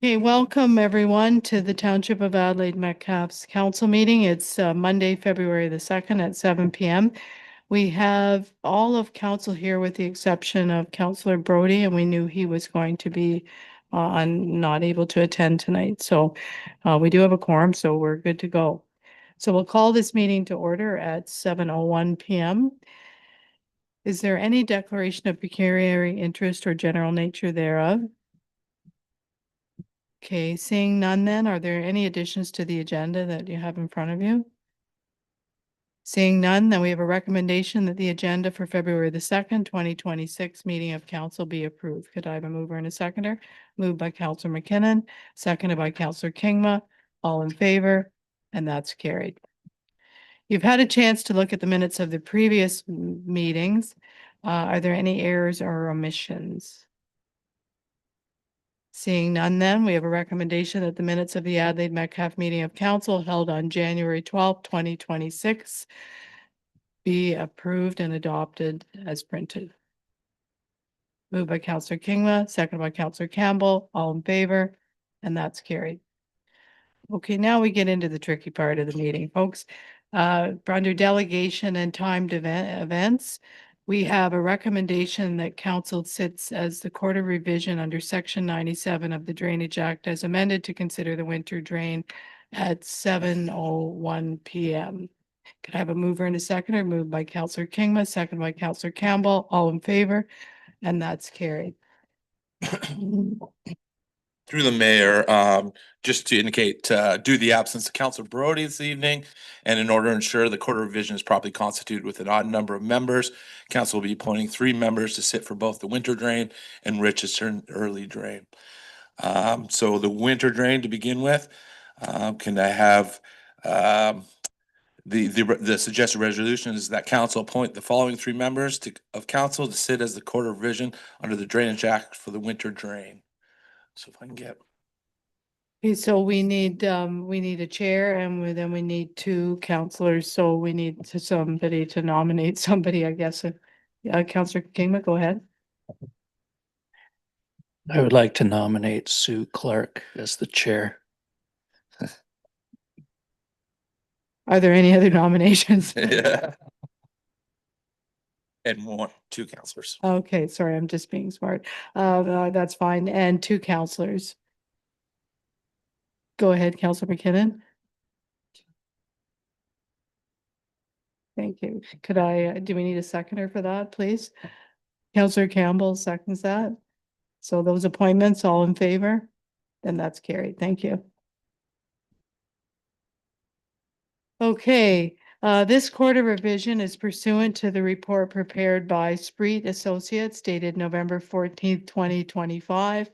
Okay, welcome everyone to the Township of Adelaide Metcalfe's council meeting. It's Monday, February the 2nd at 7 p.m. We have all of council here with the exception of Councillor Brody, and we knew he was going to be not able to attend tonight. So we do have a quorum, so we're good to go. So we'll call this meeting to order at 7:01 p.m. Is there any declaration of pecuniary interest or general nature thereof? Okay, seeing none then, are there any additions to the agenda that you have in front of you? Seeing none, then we have a recommendation that the agenda for February the 2nd, 2026 meeting of council be approved. Could I have a mover and a seconder? Moved by Councillor McKinnon, seconded by Councillor Kingma. All in favor, and that's carried. You've had a chance to look at the minutes of the previous meetings. Are there any errors or omissions? Seeing none then, we have a recommendation that the minutes of the Adelaide Metcalfe meeting of council held on January 12th, 2026 be approved and adopted as printed. Moved by Councillor Kingma, seconded by Councillor Campbell, all in favor, and that's carried. Okay, now we get into the tricky part of the meeting, folks. Under delegation and timed events, we have a recommendation that council sits as the court of revision under section 97 of the Drainage Act as amended to consider the winter drain at 7:01 p.m. Could I have a mover and a seconder? Moved by Councillor Kingma, second by Councillor Campbell, all in favor, and that's carried. Through the mayor, just to indicate, due to the absence of Councilor Brody this evening, and in order to ensure the court of revision is properly constituted with an odd number of members, council will be appointing 3 members to sit for both the winter drain and Richardson early drain. So the winter drain to begin with, can I have, the suggested resolution is that council appoint the following 3 members of council to sit as the court of revision under the Drainage Act for the winter drain. So if I can get. Okay, so we need a chair and then we need 2 councillors, so we need somebody to nominate somebody, I guess. Councillor Kingma, go ahead. I would like to nominate Sue Clark as the chair. Are there any other nominations? Yeah. And 2 councillors. Okay, sorry, I'm just being smart. That's fine, and 2 councillors. Go ahead, Councillor McKinnon. Thank you. Do we need a seconder for that, please? Councillor Campbell seconds that. So those appointments, all in favor? Then that's carried. Thank you. Okay, this quarter revision is pursuant to the report prepared by Spreet Associates dated November 14th, 2025,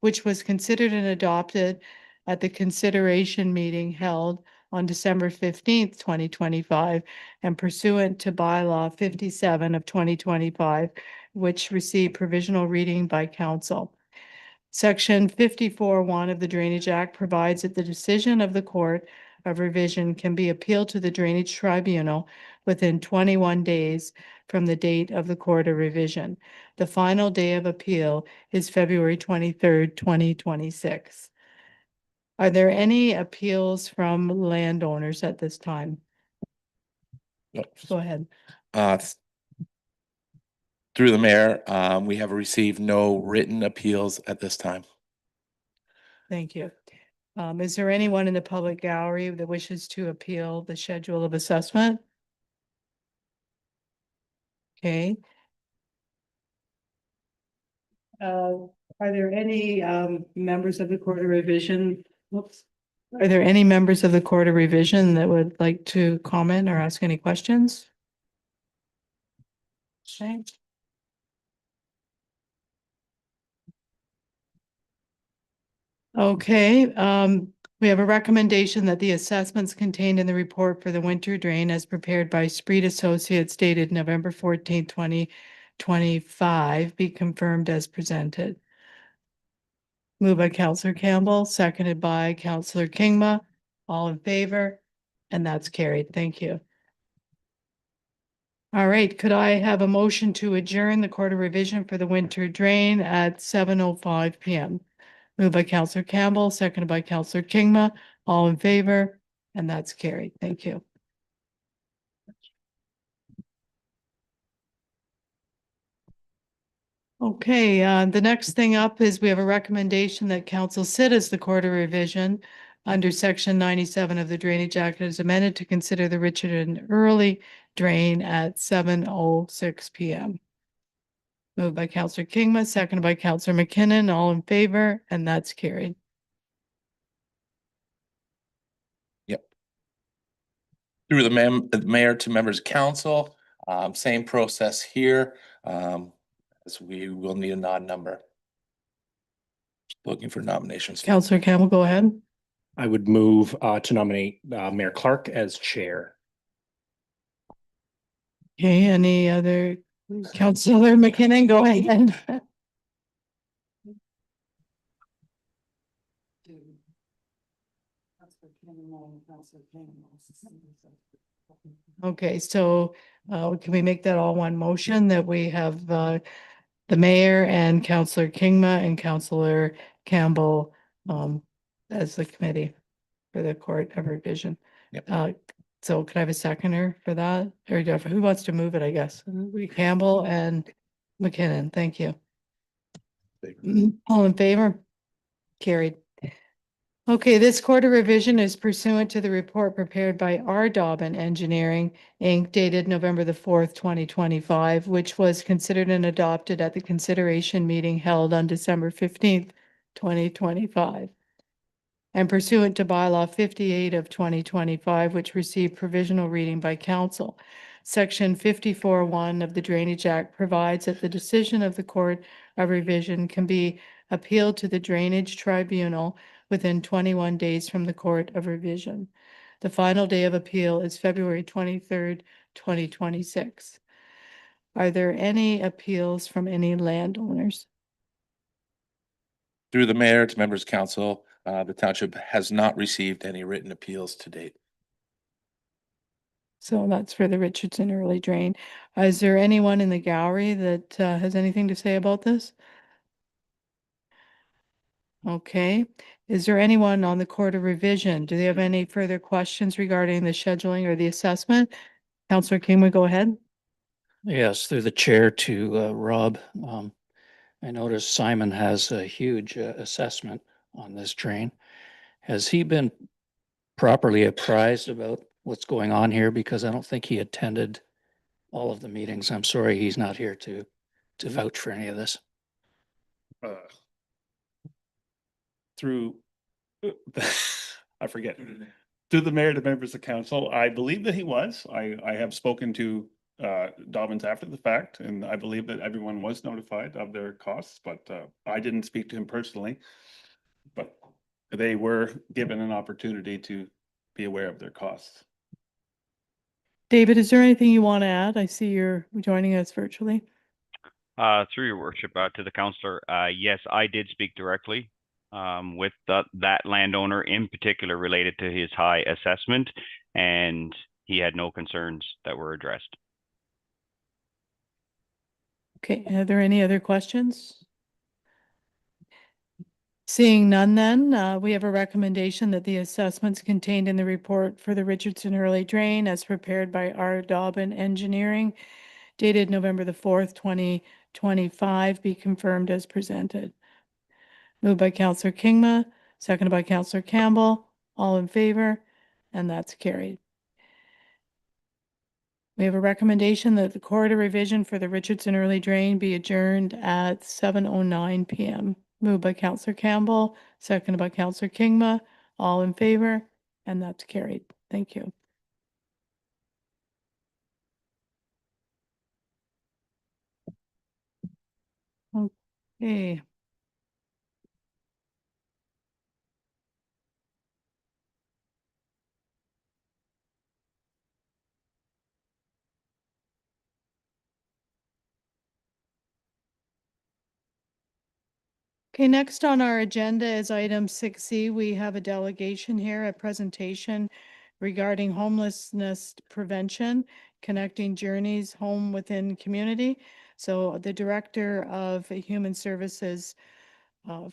which was considered and adopted at the consideration meeting held on December 15th, 2025, and pursuant to bylaw 57 of 2025, which received provisional reading by council. Section 54(1) of the Drainage Act provides that the decision of the court of revision can be appealed to the Drainage Tribunal within 21 days from the date of the court of revision. The final day of appeal is February 23rd, 2026. Are there any appeals from landowners at this time? Go ahead. Through the mayor, we have received no written appeals at this time. Thank you. Is there anyone in the public gallery that wishes to appeal the schedule of assessment? Okay. Are there any members of the Court of Revision? Whoops. Are there any members of the Court of Revision that would like to comment or ask any questions? Okay. Okay, we have a recommendation that the assessments contained in the report for the winter drain as prepared by Spreet Associates dated November 14th, 2025 be confirmed as presented. Moved by Councillor Campbell, seconded by Councillor Kingma. All in favor? And that's carried. Thank you. All right, could I have a motion to adjourn the Court of Revision for the winter drain at 7:05 p.m.? Moved by Counselor Campbell, seconded by Counselor Kingma. All in favor? And that's carried. Thank you. Okay, the next thing up is we have a recommendation that council sit as the Court of Revision under section 97 of the Drainage Act as amended to consider the Richard and Early drain at 7:06 PM. Moved by Counselor Kingma, seconded by Counselor McKinnon, all in favor, and that's carried. Yep. Through the mayor to members of council, same process here, as we will need an odd number. Looking for nominations. Counselor Campbell, go ahead. I would move to nominate Mayor Clark as chair. Okay, any other? Counselor McKinnon, go ahead. Okay, so can we make that all one motion that we have the mayor and Counselor Kingma and Counselor Campbell as the committee for the Court of Revision? Yep. So could I have a seconder for that? Or who wants to move it, I guess? Campbell and McKinnon, thank you. All in favor? Carried. Okay, this Court of Revision is pursuant to the report prepared by R. Dobbin Engineering, Inc., dated November the 4th, 2025, which was considered and adopted at the consideration meeting held on December 15th, 2025. And pursuant to bylaw 58 of 2025, which received provisional reading by council. Section 54(1) of the Drainage Act provides that the decision of the Court of Revision can be appealed to the Drainage Tribunal within 21 days from the Court of Revision. The final day of appeal is February 23rd, 2026. Are there any appeals from any landowners? Through the mayor to members of council, the township has not received any written appeals to date. So that's for the Richardson Early Drain. Is there anyone in the gallery that has anything to say about this? Okay. Is there anyone on the Court of Revision? Do they have any further questions regarding the scheduling or the assessment? Counselor King, we go ahead. Yes, through the chair to Rob. I noticed Simon has a huge assessment on this drain. Has he been properly apprised about what's going on here? Because I don't think he attended all of the meetings. I'm sorry he's not here to vouch for any of this. Through, I forget, through the mayor to members of council, I believe that he was. I have spoken to Dobbins after the fact, and I believe that everyone was notified of their costs, but I didn't speak to him personally. But they were given an opportunity to be aware of their costs. David, is there anything you want to add? I see you're joining us virtually. Through your worship, to the counselor, yes, I did speak directly with that landowner in particular related to his high assessment, and he had no concerns that were addressed. Okay, are there any other questions? Seeing none then, we have a recommendation that the assessments contained in the report for the Richardson Early Drain as prepared by R. Dobbin Engineering dated November the 4th, 2025 be confirmed as presented. Moved by Counselor Kingma, seconded by Counselor Campbell, all in favor, and that's carried. We have a recommendation that the Court of Revision for the Richardson Early Drain be adjourned at 7:09 PM. Moved by Counselor Campbell, seconded by Counselor Kingma, all in favor, and that's carried. Thank you. Okay. Okay, next on our agenda is item 6C. We have a delegation here, a presentation regarding homelessness prevention, connecting journeys home within community. So the Director of Human Services,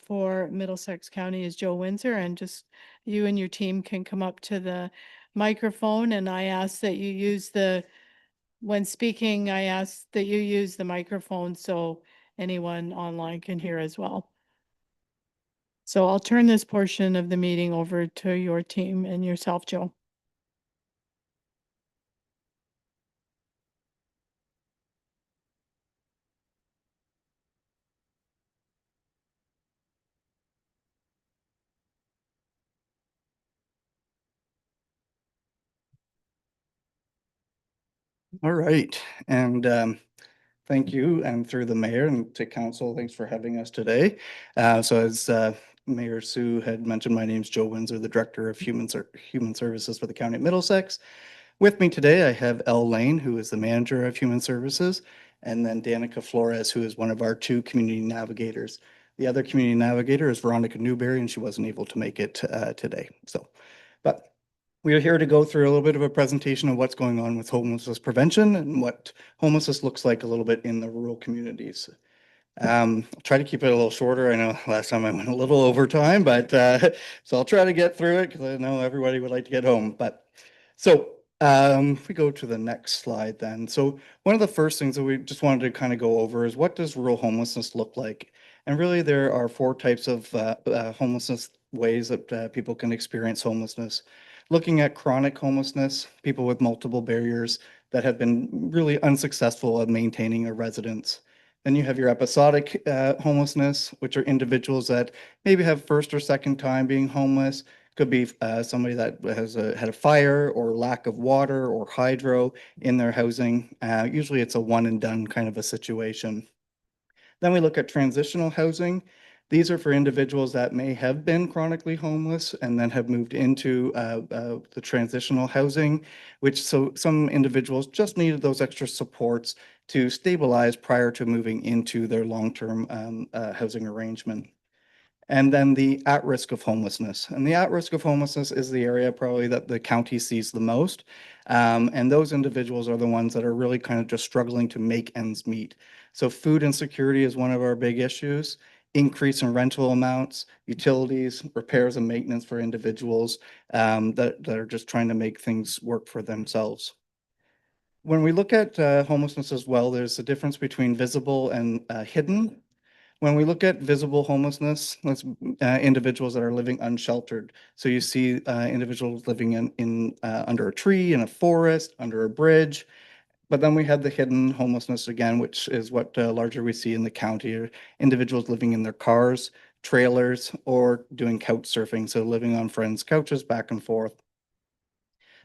for Middlesex County is Joe Windsor, and just you and your team can come up to the microphone, and I ask that you use when speaking, I ask that you use the microphone so anyone online can hear as well. So I'll turn this portion of the meeting over to your team and yourself, Joe. All right, and thank you, and through the mayor and to council, thanks for having us today. So as Mayor Sue had mentioned, my name is Joe Windsor, the Director of Human Services for the County of Middlesex. With me today, I have Elle Lane, who is the Manager of Human Services, and then Danica Flores, who is one of our 2 community navigators. The other community navigator is Veronica Newberry, and she wasn't able to make it today. But we are here to go through a little bit of a presentation of what's going on with homelessness prevention and what homelessness looks like a little bit in the rural communities. I'll try to keep it a little shorter. I know last time I went a little over time, but so I'll try to get through it because I know everybody would like to get home. But so if we go to the next slide then. So one of the first things that we just wanted to kind of go over is what does rural homelessness look like? And really there are 4 types of homelessness ways that people can experience homelessness. Looking at chronic homelessness, people with multiple barriers that have been really unsuccessful at maintaining a residence. Then you have your episodic homelessness, which are individuals that maybe have first or second time being homeless. Could be somebody that has had a fire or lack of water or hydro in their housing. Usually it's a one and done kind of a situation. Then we look at transitional housing. These are for individuals that may have been chronically homeless and then have moved into the transitional housing, which so some individuals just needed those extra supports to stabilize prior to moving into their long-term housing arrangement. And then the at risk of homelessness. And the at risk of homelessness is the area probably that the county sees the most. And those individuals are the ones that are really kind of just struggling to make ends meet. So food insecurity is one of our big issues. Increase in rental amounts, utilities, repairs and maintenance for individuals that are just trying to make things work for themselves. When we look at homelessness as well, there's a difference between visible and hidden. When we look at visible homelessness, that's individuals that are living unsheltered. So you see individuals living in under a tree, in a forest, under a bridge. But then we have the hidden homelessness again, which is what larger we see in the county, or individuals living in their cars, trailers, or doing couch surfing, so living on friends' couches back and forth.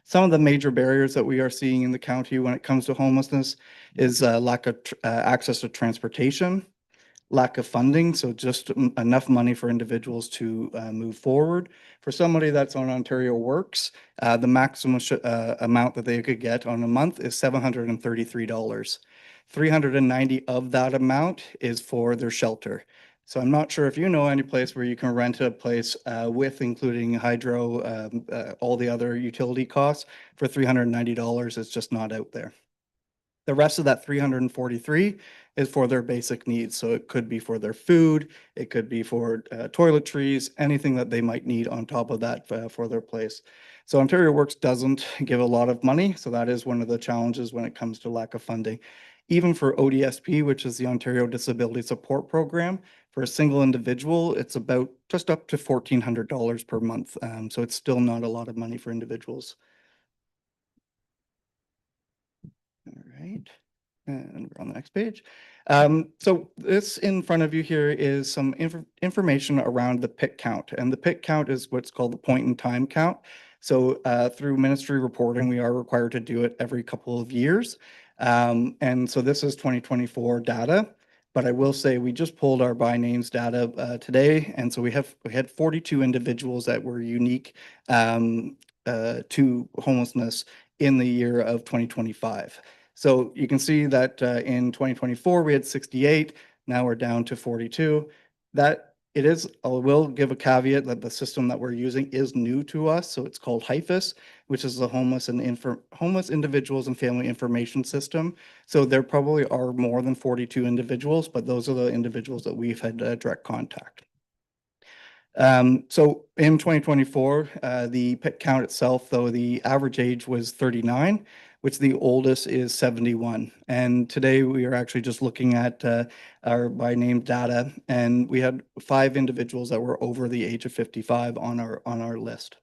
Some of the major barriers that we are seeing in the county when it comes to homelessness is lack of access to transportation, lack of funding, so just enough money for individuals to move forward. For somebody that's on Ontario Works, the maximum amount that they could get on a month is $733. 390 of that amount is for their shelter. So I'm not sure if you know any place where you can rent a place with including hydro, all the other utility costs for $390. It's just not out there. The rest of that 343 is for their basic needs. So it could be for their food, it could be for toiletries, anything that they might need on top of that for their place. So Ontario Works doesn't give a lot of money. So that is one of the challenges when it comes to lack of funding. Even for ODSP, which is the Ontario Disability Support Program, for a single individual, it's about just up to $1,400 per month. So it's still not a lot of money for individuals. All right, and we're on the next page. So this in front of you here is some information around the PIC count, and the PIC count is what's called the point in time count. So through ministry reporting, we are required to do it every couple of years. And so this is 2024 data, but I will say we just pulled our by names data today, and so we had 42 individuals that were unique to homelessness in the year of 2025. So you can see that in 2024, we had 68. Now we're down to 42. That it is, I will give a caveat that the system that we're using is new to us. So it's called HIFIS, which is the Homeless Individuals and Family Information System. So there probably are more than 42 individuals, but those are the individuals that we've had direct contact. So in 2024, the pit count itself, though, the average age was 39, which the oldest is 71. And today we are actually just looking at our by name data, and we had 5 individuals that were over the age of 55 on our list.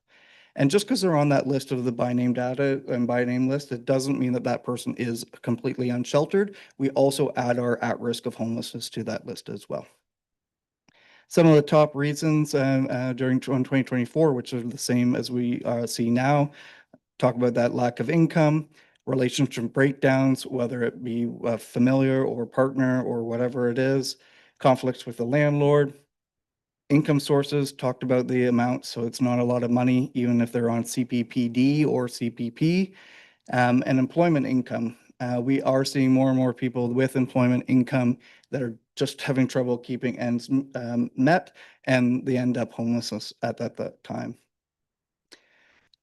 And just because they're on that list of the by name data and by name list, it doesn't mean that that person is completely unsheltered. We also add our at risk of homelessness to that list as well. Some of the top reasons during 2024, which are the same as we see now, talk about that lack of income, relationship breakdowns, whether it be a familiar or partner or whatever it is, conflicts with the landlord, income sources, talked about the amount, so it's not a lot of money, even if they're on CPPD or CPP, and employment income. We are seeing more and more people with employment income that are just having trouble keeping ends met, and they end up homeless at that time.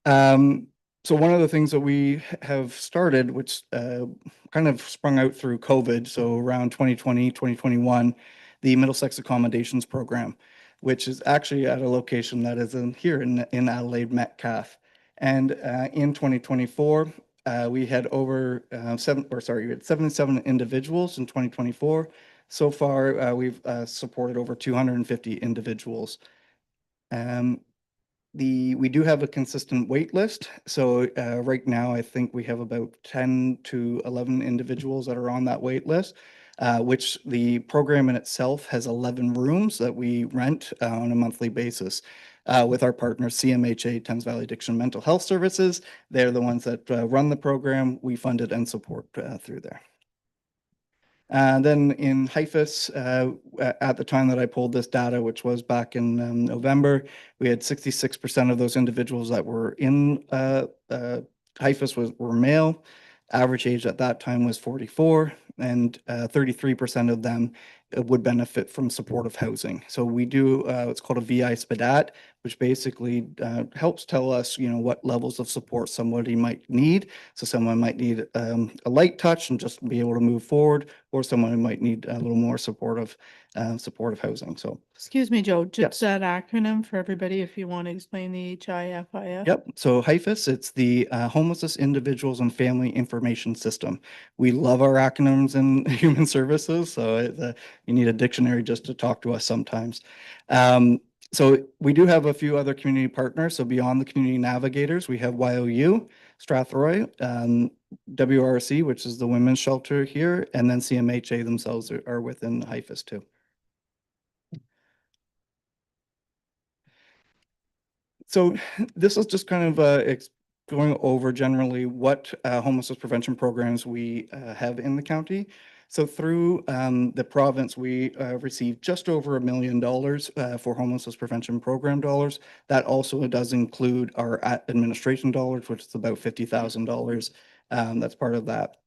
So one of the things that we have started, which kind of sprung out through COVID, so around 2020, 2021, the Middlesex Accommodations Program, which is actually at a location that is here in Adelaide Metcalfe. And in 2024, we had over we had 77 individuals in 2024. So far, we've supported over 250 individuals. We do have a consistent wait list. So right now, I think we have about 10 to 11 individuals that are on that wait list, which the program in itself has 11 rooms that we rent on a monthly basis. With our partner CMHA, Thames Valley Addiction Mental Health Services. They're the ones that run the program. We fund it and support through there. Then in HIFIS, at the time that I pulled this data, which was back in November, we had 66% of those individuals that were in HIFIS were male. Average age at that time was 44, and 33% of them would benefit from supportive housing. So we do what's called a VI SPDAT, which basically helps tell us, what levels of support somebody might need. So someone might need a light touch and just be able to move forward, or someone might need a little more supportive housing. So Excuse me, Joe, Yes. just that acronym for everybody, if you want to explain the HIFIS. Yep. So HIFIS, it's the Homelessness Individuals and Family Information System. We love our acronyms in human services, so you need a dictionary just to talk to us sometimes. So we do have a few other community partners. So beyond the community navigators, we have YOU, Strathroy, WRC, which is the women's shelter here, and then CMHA themselves are within HIFIS too. So this is just kind of going over generally what homelessness prevention programs we have in the county. So through the province, we received just over $1 million for homelessness prevention program dollars. That also does include our administration dollars, which is about $50,000. That's part of that.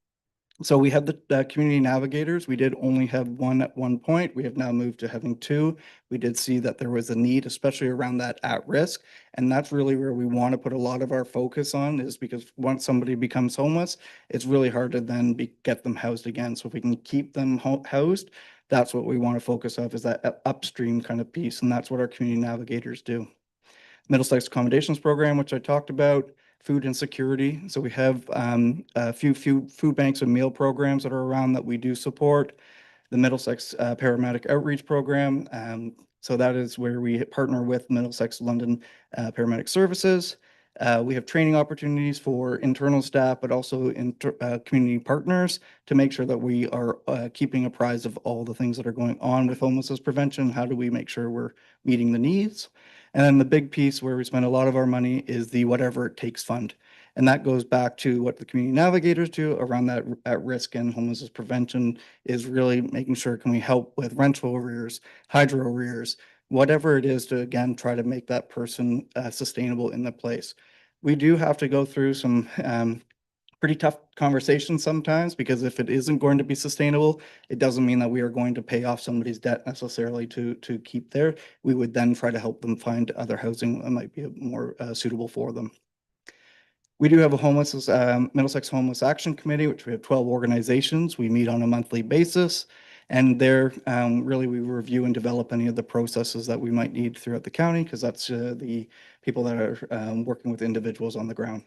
So we have the community navigators. We did only have one at one point. We have now moved to having 2. We did see that there was a need, especially around that at risk. And that's really where we want to put a lot of our focus on, is because once somebody becomes homeless, it's really hard to then get them housed again. So if we can keep them housed, that's what we want to focus on, is that upstream kind of piece. And that's what our community navigators do. Middlesex Accommodations Program, which I talked about. Food insecurity. So we have a few food banks and meal programs that are around that we do support. The Middlesex Paramedic Outreach Program. So that is where we partner with Middlesex London Paramedic Services. We have training opportunities for internal staff, but also community partners, to make sure that we are keeping apprised of all the things that are going on with homelessness prevention. How do we make sure we're meeting the needs? And then the big piece where we spend a lot of our money is the Whatever It Takes fund. And that goes back to what the community navigators do around that at risk and homelessness prevention, is really making sure, can we help with rental arrears, hydro arrears, whatever it is, to again try to make that person sustainable in the place. We do have to go through some pretty tough conversations sometimes, because if it isn't going to be sustainable, it doesn't mean that we are going to pay off somebody's debt necessarily to keep there. We would then try to help them find other housing that might be more suitable for them. We do have a Middlesex Homeless Action Committee, which we have 12 organizations. We meet on a monthly basis. And there, really, we review and develop any of the processes that we might need throughout the county, because that's the people that are working with individuals on the ground.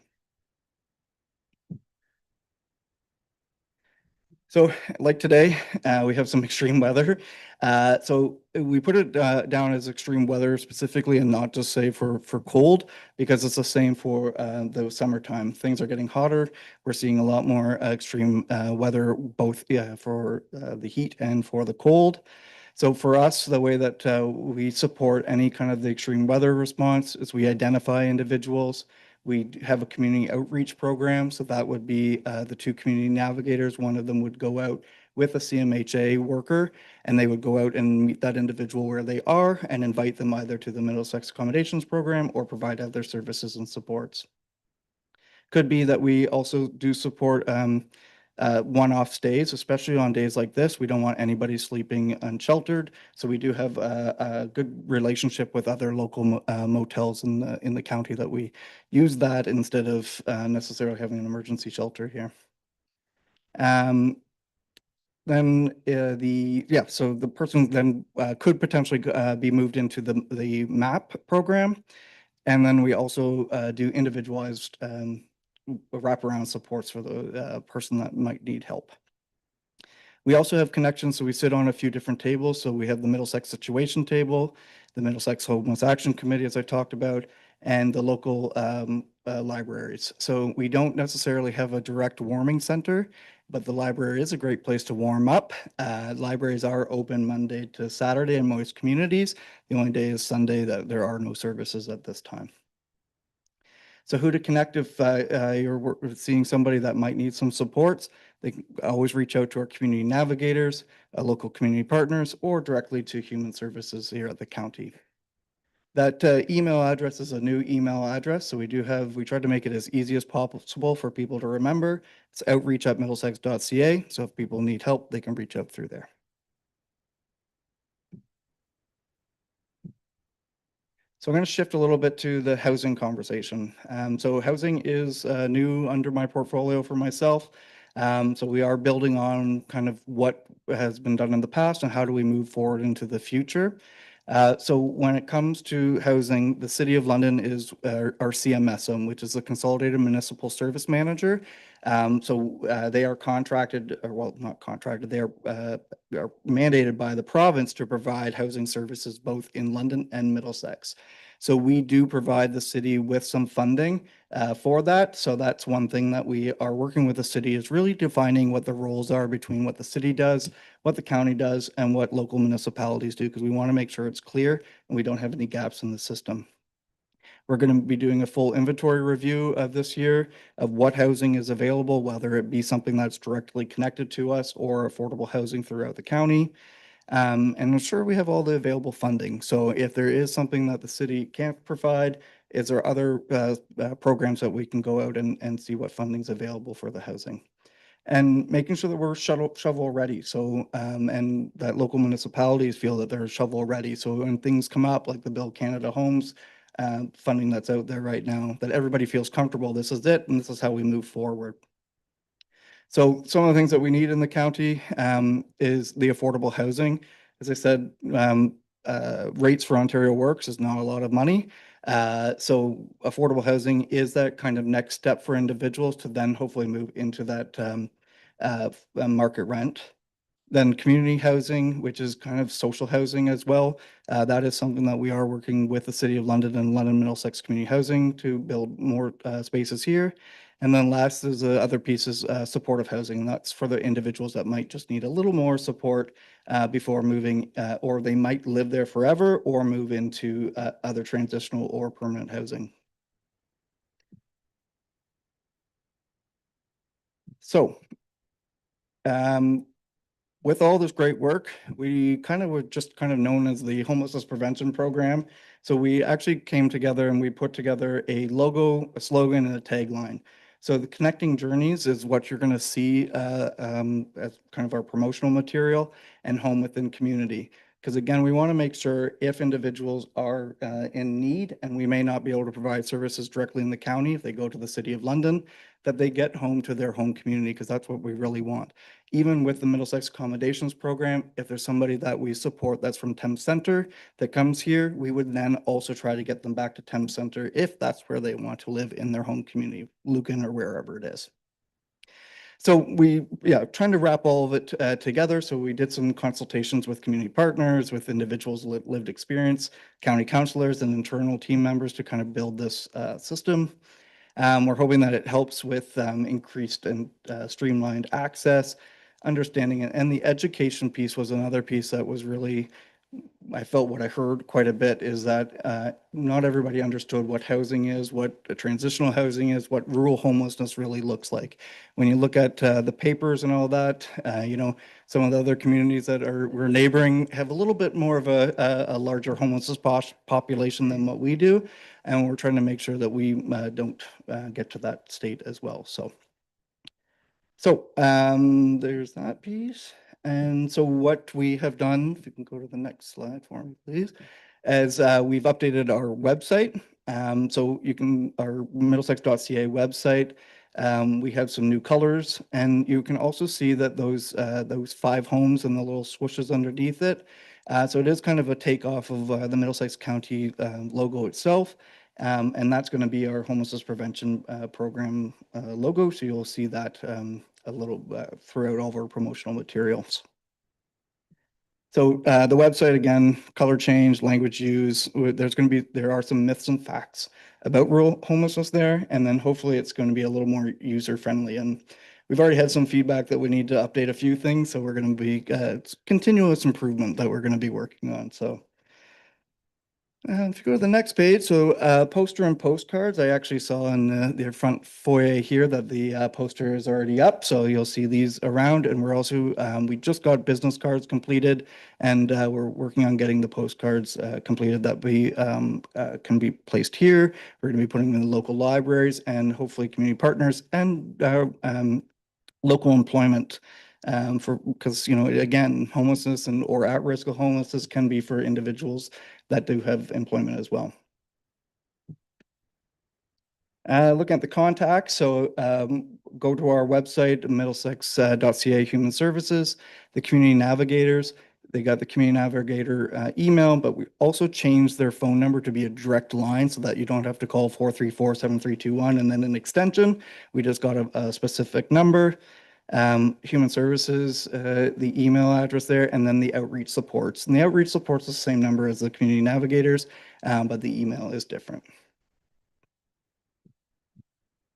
So like today, we have some extreme weather. So we put it down as extreme weather specifically and not just say for cold, because it's the same for the summertime. Things are getting hotter. We're seeing a lot more extreme weather, both for the heat and for the cold. So for us, the way that we support any kind of the extreme weather response is we identify individuals. We have a community outreach program, so that would be the two community navigators. One of them would go out with a CMHA worker, and they would go out and meet that individual where they are and invite them either to the Middlesex Accommodations Program or provide other services and supports. Could be that we also do support one-off stays, especially on days like this. We don't want anybody sleeping unsheltered, so we do have a good relationship with other local motels in the county that we use that instead of necessarily having an emergency shelter here. Then so the person then could potentially be moved into the MAP program. And then we also do individualized wraparound supports for the person that might need help. We also have connections, so we sit on a few different tables. So we have the Middlesex Situation Table, the Middlesex Homeless Action Committee, as I talked about, and the local libraries. So we don't necessarily have a direct warming center, but the library is a great place to warm up. Libraries are open Monday to Saturday in most communities. The only day is Sunday that there are no services at this time. So who to connect if you're seeing somebody that might need some supports? They can always reach out to our community navigators, local community partners, or directly to Human Services here at the county. That email address is a new email address, so we try to make it as easy as possible for people to remember. It's outreach@middlesex.ca, so if people need help, they can reach out through there. So I'm going to shift a little bit to the housing conversation. So housing is new under my portfolio for myself. So we are building on kind of what has been done in the past and how do we move forward into the future. So when it comes to housing, the City of London is our CMSM, which is the Consolidated Municipal Service Manager. So they are contracted, or well, not contracted, they are mandated by the province to provide housing services both in London and Middlesex. So we do provide the city with some funding for that. So that's one thing that we are working with the city, is really defining what the roles are between what the city does, what the county does, and what local municipalities do, because we want to make sure it's clear and we don't have any gaps in the system. We're going to be doing a full inventory review of this year of what housing is available, whether it be something that's directly connected to us or affordable housing throughout the county. And ensure we have all the available funding. So if there is something that the city can't provide, is there other programs that we can go out and see what funding's available for the housing? And making sure that we're shovel ready. So, and that local municipalities feel that they're shovel ready. So when things come up, like the Build Canada Homes funding that's out there right now, that everybody feels comfortable, this is it, and this is how we move forward. So some of the things that we need in the county is the affordable housing. As I said, rates for Ontario Works is not a lot of money. So affordable housing is that kind of next step for individuals to then hopefully move into that market rent. Then community housing, which is kind of social housing as well. That is something that we are working with the City of London and London Middlesex Community Housing to build more spaces here. And then last is the other pieces, supportive housing. And that's for the individuals that might just need a little more support before moving, or they might live there forever or move into other transitional or permanent housing. So, with all this great work, we kind of were just kind of known as the Homelessness Prevention Program. So we actually came together and we put together a logo, a slogan, and a tagline. So the Connecting Journeys is what you're going to see as kind of our promotional material, and Home Within Community. Because again, we want to make sure if individuals are in need and we may not be able to provide services directly in the county, if they go to the City of London, that they get home to their home community, because that's what we really want. Even with the Middlesex Accommodations Program, if there's somebody that we support that's from Thames Center that comes here, we would then also try to get them back to Thames Center if that's where they want to live in their home community, Lucan or wherever it is. So we, trying to wrap all of it together. So we did some consultations with community partners, with individuals with lived experience, county councilors and internal team members to kind of build this system. We're hoping that it helps with increased and streamlined access, understanding, and the education piece was another piece that was really, I felt what I heard quite a bit is that not everybody understood what housing is, what a transitional housing is, what rural homelessness really looks like. When you look at the papers and all that, some of the other communities that we're neighboring have a little bit more of a larger homelessness population than what we do. And we're trying to make sure that we don't get to that state as well. So there's that piece. And so what we have done, if you can go to the next slide for me, please, is we've updated our website. So you can, our middlesex.ca website, we have some new colors, and you can also see that those 5 homes and the little swooshes underneath it. So it is kind of a takeoff of the Middlesex County logo itself. And that's going to be our homelessness prevention program logo. So you'll see that a little throughout all of our promotional materials. So the website, again, color change, language use, there are some myths and facts about rural homelessness there. And then hopefully it's going to be a little more user friendly. And we've already had some feedback that we need to update a few things. So we're going to be continuous improvement that we're going to be working on. So if you go to the next page, so poster and postcards, I actually saw in the front foyer here that the poster is already up. So you'll see these around, and we're also, we just got business cards completed, and we're working on getting the postcards completed that we can be placed here. We're going to be putting them in the local libraries and hopefully community partners and local employment because, again, homelessness or at risk of homelessness can be for individuals that do have employment as well. Looking at the contacts, so go to our website, middlesex.ca Human Services, the community navigators. They got the community navigator email, but we also changed their phone number to be a direct line so that you don't have to call 434-7321 and then an extension. We just got a specific number. Human Services, the email address there, and then the outreach supports. And the outreach supports the same number as the community navigators, but the email is different.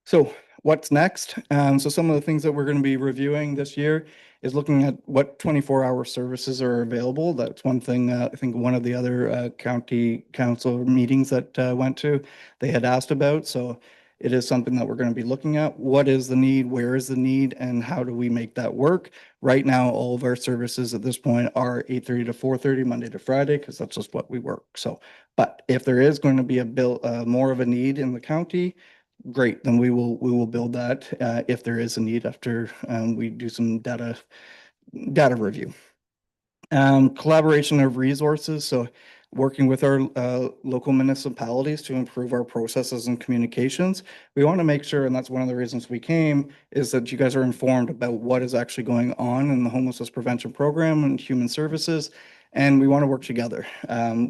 So what's next? So some of the things that we're going to be reviewing this year is looking at what 24-hour services are available. That's one thing I think one of the other county council meetings that went to, they had asked about. So it is something that we're going to be looking at. What is the need? Where is the need? And how do we make that work? Right now, all of our services at this point are 8:30 to 4:30, Monday to Friday, because that's just what we work. So, but if there is going to be more of a need in the county, great, then we will build that if there is a need after we do some data review. Collaboration of resources, so working with our local municipalities to improve our processes and communications. We want to make sure, and that's one of the reasons we came, is that you guys are informed about what is actually going on in the homelessness prevention program and human services, and we want to work together.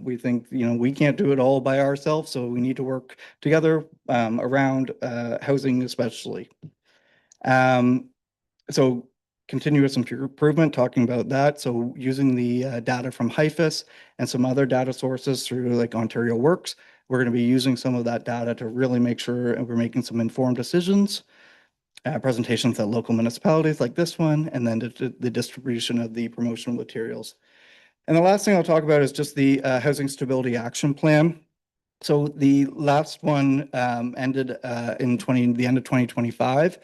We think, we can't do it all by ourselves, so we need to work together around housing especially. So continuous improvement, talking about that. So using the data from HIFIS and some other data sources through like Ontario Works, we're going to be using some of that data to really make sure we're making some informed decisions. Presentations at local municipalities like this one, and then the distribution of the promotional materials. And the last thing I'll talk about is just the Housing Stability Action Plan. So the last one ended in the end of 2025.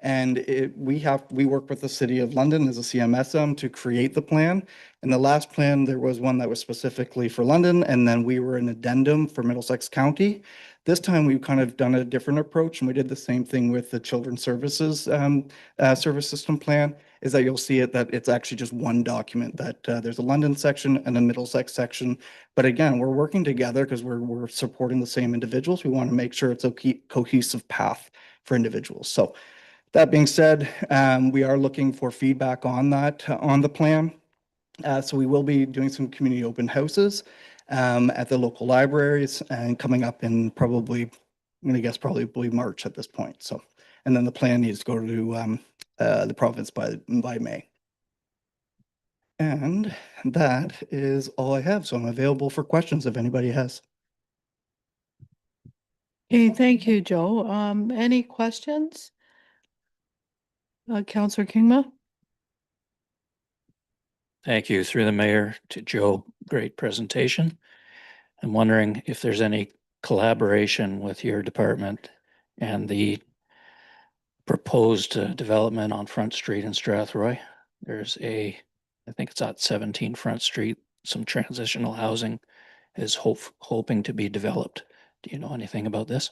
And we work with the City of London as a CMSM to create the plan. In the last plan, there was one that was specifically for London, and then we were an addendum for Middlesex County. This time, we've kind of done a different approach, and we did the same thing with the Children's Services Service System Plan, is that you'll see it that it's actually just one document, that there's a London section and a Middlesex section. But again, we're working together because we're supporting the same individuals. We want to make sure it's a cohesive path for individuals. So that being said, we are looking for feedback on that, on the plan. So we will be doing some community open houses at the local libraries and coming up in probably, I'm going to guess probably March at this point. So, and then the plan is to go to the province by May. And that is all I have. So I'm available for questions if anybody has. Okay, thank you, Joe. Any questions? Councillor Kingma? Thank you. Through the mayor to Joe, great presentation. I'm wondering if there's any collaboration with your department and the proposed development on Front Street in Strathroy. There's I think it's at 17 Front Street, some transitional housing is hoping to be developed. Do you know anything about this?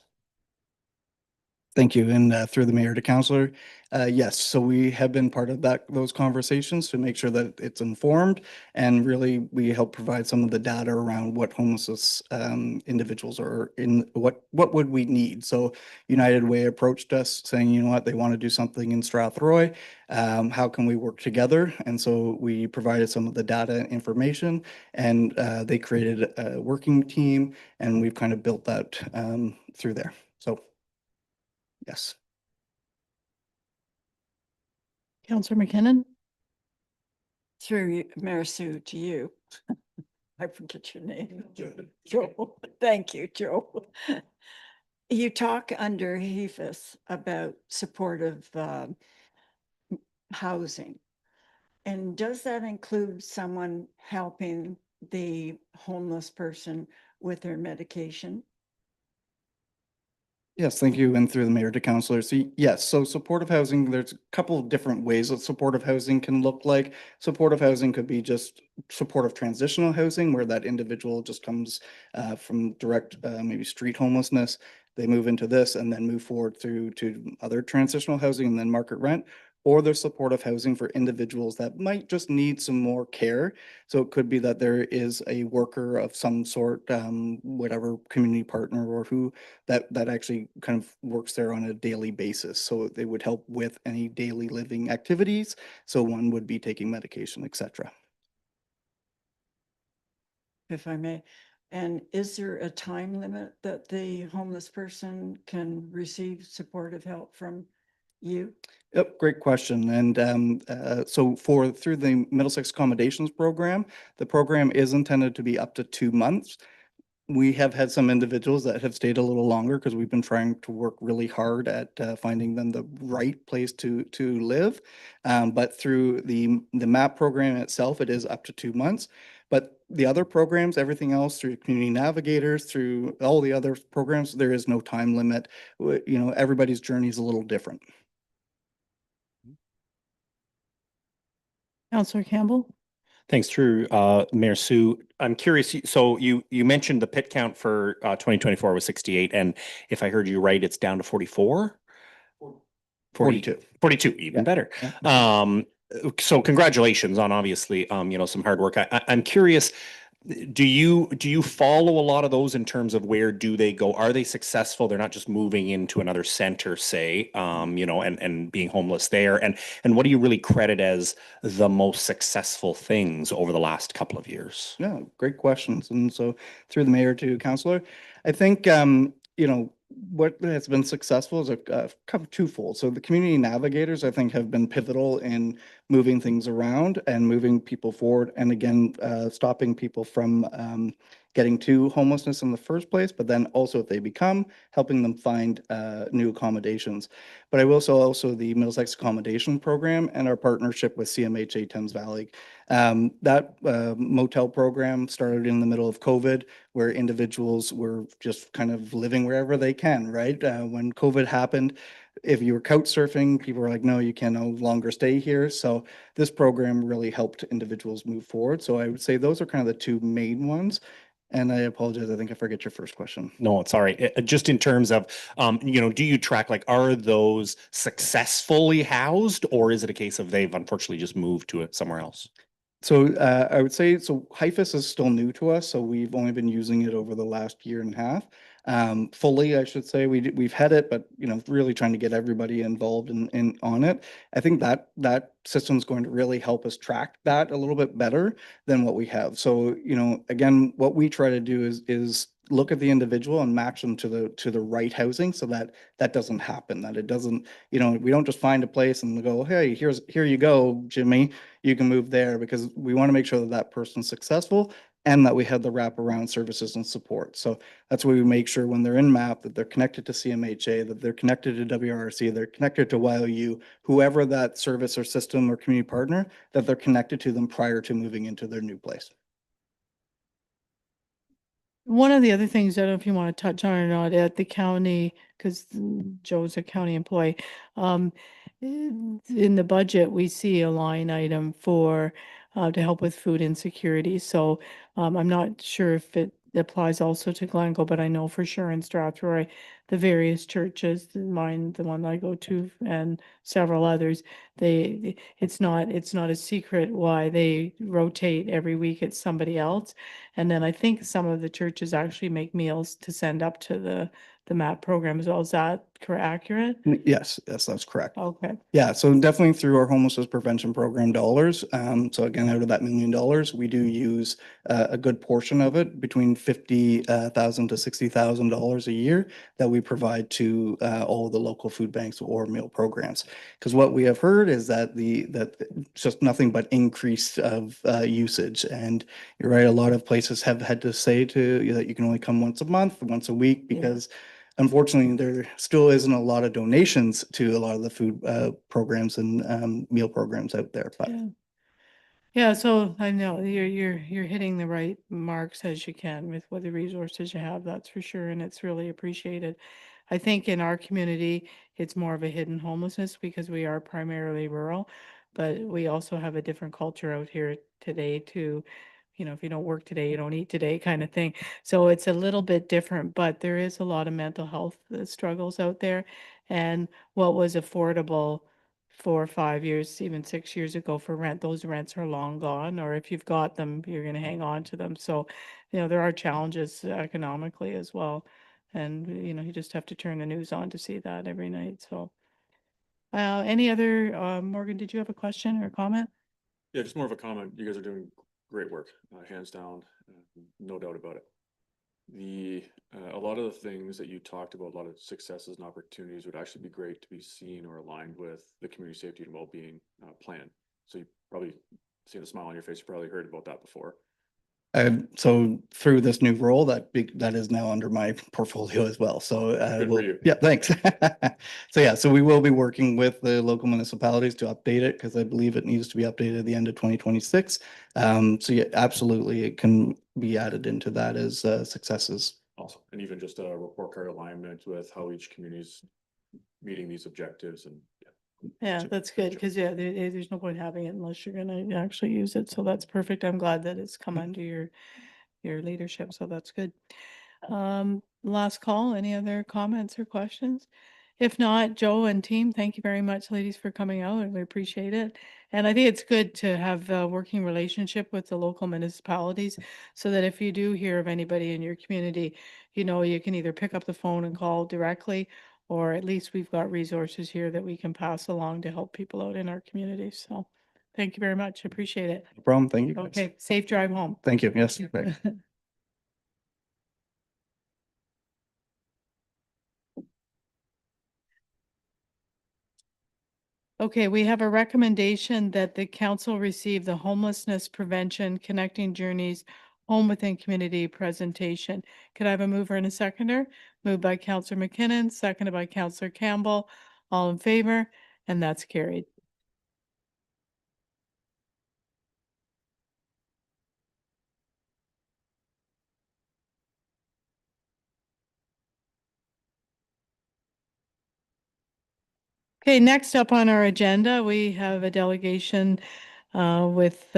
Thank you. And through the mayor to councillor, yes, so we have been part of those conversations to make sure that it's informed, and really we help provide some of the data around what homelessness individuals are in, what would we need. So United Way approached us saying, you know what, they want to do something in Strathroy. How can we work together? And so we provided some of the data and information, and they created a working team, and we've kind of built that through there. So yes. Councillor McKinnon? Through Mayor Sue to you. I forget your name. Joe. Thank you, Joe. You talk under HEFIS about supportive housing. And does that include someone helping the homeless person with their medication? Yes, thank you. And through the mayor to councillors. So yes, so supportive housing, there's a couple of different ways that supportive housing can look like. Supportive housing could be just supportive transitional housing, where that individual just comes from direct, maybe street homelessness. They move into this and then move forward through to other transitional housing and then market rent. Or there's supportive housing for individuals that might just need some more care. So it could be that there is a worker of some sort, whatever community partner or who that actually kind of works there on a daily basis. So they would help with any daily living activities. So one would be taking medication, etc. If I may. And is there a time limit that the homeless person can receive supportive help from you? Yep, great question. And so through the Middlesex Accommodations Program, the program is intended to be up to 2 months. We have had some individuals that have stayed a little longer because we've been trying to work really hard at finding them the right place to live. But through the MAP program itself, it is up to 2 months. But the other programs, everything else through community navigators, through all the other programs, there is no time limit. You know, everybody's journey is a little different. Councillor Campbell? Thanks, through Mayor Sue. I'm curious, so you mentioned the pit count for 2024 was 68, and if I heard you right, it's down to 44? 42. 42, even better. Yeah. So congratulations on obviously, some hard work. I'm curious, do you follow a lot of those in terms of where do they go? Are they successful? They're not just moving into another center, say, and being homeless there. And what do you really credit as the most successful things over the last couple of years? Yeah, great questions. And so through the mayor to councillor, I think, what has been successful is a kind of twofold. So the community navigators, I think, have been pivotal in moving things around and moving people forward. And again, stopping people from getting to homelessness in the first place, but then also if they become, helping them find new accommodations. But I will say also the Middlesex Accommodation Program and our partnership with CMHA Thames Valley. That motel program started in the middle of COVID, where individuals were just kind of living wherever they can, right? When COVID happened, if you were couch surfing, people were like, no, you can no longer stay here. So this program really helped individuals move forward. So I would say those are kind of the two main ones. And I apologize, I think I forget your first question. No, it's all right. Just in terms of, do you track, like, are those successfully housed, or is it a case of they've unfortunately just moved to it somewhere else? So I would say, so HIFIS is still new to us, so we've only been using it over the last year and a half. Fully, I should say, we've had it, but really trying to get everybody involved in on it. I think that system is going to really help us track that a little bit better than what we have. So, again, what we try to do is look at the individual and match them to the right housing, so that that doesn't happen, that it doesn't, we don't just find a place and go, hey, here you go, Jimmy, you can move there, because we want to make sure that that person's successful and that we have the wraparound services and support. So that's why we make sure when they're in MAP that they're connected to CMHA, that they're connected to WRC, they're connected to YOU, whoever that service or system or community partner, that they're connected to them prior to moving into their new place. One of the other things, I don't know if you want to touch on or not, at the county, because Joe's a county employee. In the budget, we see a line item for to help with food insecurity. So I'm not sure if it applies also to Glencoe, but I know for sure in Strathroy, the various churches, mine, the one I go to, and several others, it's not a secret why they rotate every week. It's somebody else. And then I think some of the churches actually make meals to send up to the MAP program as well. Is that accurate? Yes, that's correct. Okay. Yeah, so definitely through our homelessness prevention program dollars. So again, out of that $1 million, we do use a good portion of it, between $50,000 to $60,000 a year, that we provide to all of the local food banks or meal programs. Because what we have heard is that it's just nothing but increase of usage. And you're right, a lot of places have had to say to you that you can only come once a month, once a week, because unfortunately, there still isn't a lot of donations to a lot of the food programs and meal programs out there. But Yeah. Yeah, so I know you're hitting the right marks as you can with what the resources you have, that's for sure, and it's really appreciated. I think in our community, it's more of a hidden homelessness because we are primarily rural, but we also have a different culture out here today too. If you don't work today, you don't eat today kind of thing. So it's a little bit different, but there is a lot of mental health struggles out there. And what was affordable 4 or 5 years, even 6 years ago for rent, those rents are long gone, or if you've got them, you're going to hang on to them. So, there are challenges economically as well. And, you just have to turn the news on to see that every night. So, any other, Morgan, did you have a question or comment? Yeah, just more of a comment. You guys are doing great work, hands down, no doubt about it. A lot of the things that you talked about, a lot of successes and opportunities would actually be great to be seen or aligned with the community safety and well-being plan. So you probably seen a smile on your face. You probably heard about that before. so through this new role, that is now under my portfolio as well. So Good for you. yeah, thanks. So we will be working with the local municipalities to update it, because I believe it needs to be updated at the end of 2026. So yeah, absolutely, it can be added into that as successes. Awesome. And even just a report card alignment with how each community is meeting these objectives and Yeah, that's good, because there's no point having it unless you're gonna actually use it. So that's perfect. I'm glad that it's come under your leadership, so that's good. Last call, any other comments or questions? If not, Joe and team, thank you very much, ladies, for coming out, and we appreciate it. And I think it's good to have a working relationship with the local municipalities, so that if you do hear of anybody in your community, you can either pick up the phone and call directly, or at least we've got resources here that we can pass along to help people out in our community. So thank you very much. Appreciate it. No problem. Thank you, guys. Okay, safe drive home. Thank you. Yes. Bye. Okay, we have a recommendation that the council receive the homelessness prevention connecting journeys home within community presentation. Could I have a mover and a seconder? Moved by Councillor McKinnon, seconded by Councillor Campbell. All in favor? And that's carried. Okay, next up on our agenda, we have a delegation with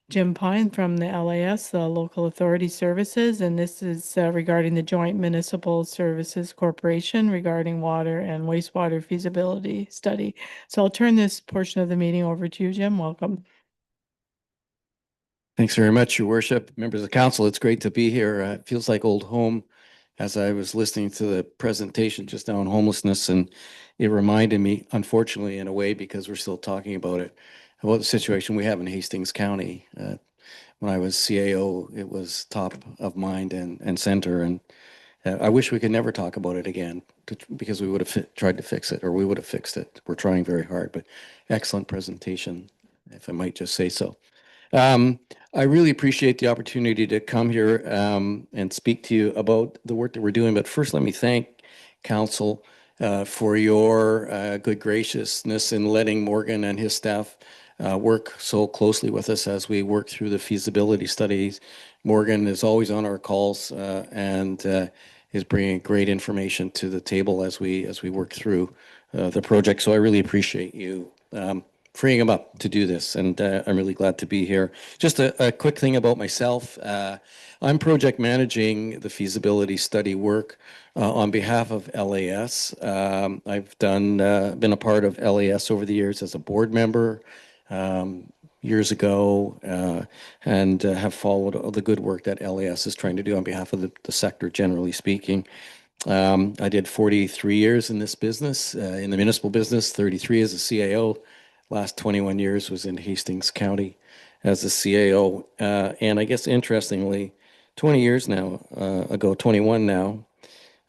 Jim Pine from the LAS, the Local Authority Services, and this is regarding the Joint Municipal Services Corporation regarding water and wastewater feasibility study. So I'll turn this portion of the meeting over to you, Jim. Welcome. Thanks very much, Your Worship, members of council. It's great to be here. It feels like old home as I was listening to the presentation just now on homelessness, and it reminded me, unfortunately, in a way, because we're still talking about it, about the situation we have in Hastings County. When I was CAO, it was top of mind and center, and I wish we could never talk about it again because we would have tried to fix it, or we would have fixed it. We're trying very hard, but excellent presentation, if I might just say so. I really appreciate the opportunity to come here and speak to you about the work that we're doing. But first, let me thank Council for your good graciousness in letting Morgan and his staff work so closely with us as we work through the feasibility studies. Morgan is always on our calls and is bringing great information to the table as we work through the project. So I really appreciate you freeing him up to do this, and I'm really glad to be here. Just a quick thing about myself. I'm project managing the feasibility study work on behalf of LAS. I've been a part of LAS over the years as a board member years ago, and have followed all the good work that LAS is trying to do on behalf of the sector, generally speaking. I did 43 years in this business, in the municipal business, 33 as a CAO. Last 21 years was in Hastings County as a CAO. And I guess interestingly, 20 years now, ago, 21 now,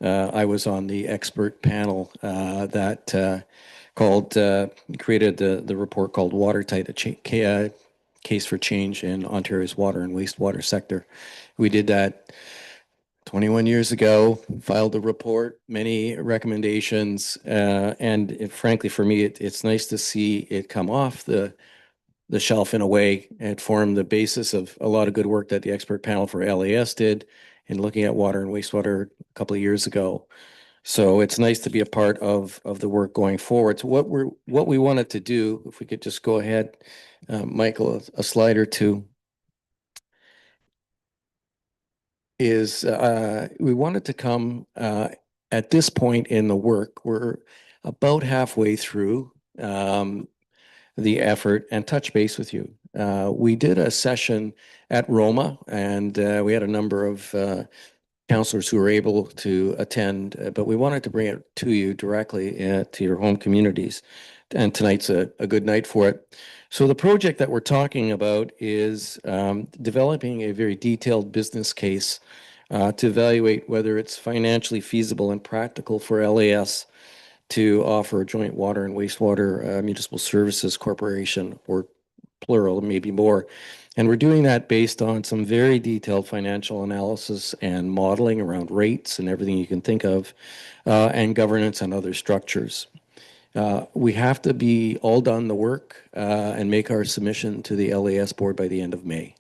I was on the expert panel that created the report called Watertight, a Case for Change in Ontario's Water and Wastewater Sector. We did that 21 years ago, filed a report, many recommendations, and frankly, for me, it's nice to see it come off the shelf in a way. It formed the basis of a lot of good work that the expert panel for LAS did in looking at water and wastewater a couple of years ago. So it's nice to be a part of the work going forward. So what we wanted to do, if we could just go ahead, Michael, a slide or two, is we wanted to come at this point in the work. We're about halfway through the effort and touch base with you. We did a session at Roma, and we had a number of counselors who were able to attend, but we wanted to bring it to you directly to your home communities. And tonight's a good night for it. So the project that we're talking about is developing a very detailed business case to evaluate whether it's financially feasible and practical for LAS to offer a joint water and wastewater municipal services corporation, or plural, maybe more. And we're doing that based on some very detailed financial analysis and modeling around rates and everything you can think of, and governance and other structures. We have to be all done the work and make our submission to the LAS board by the end of May.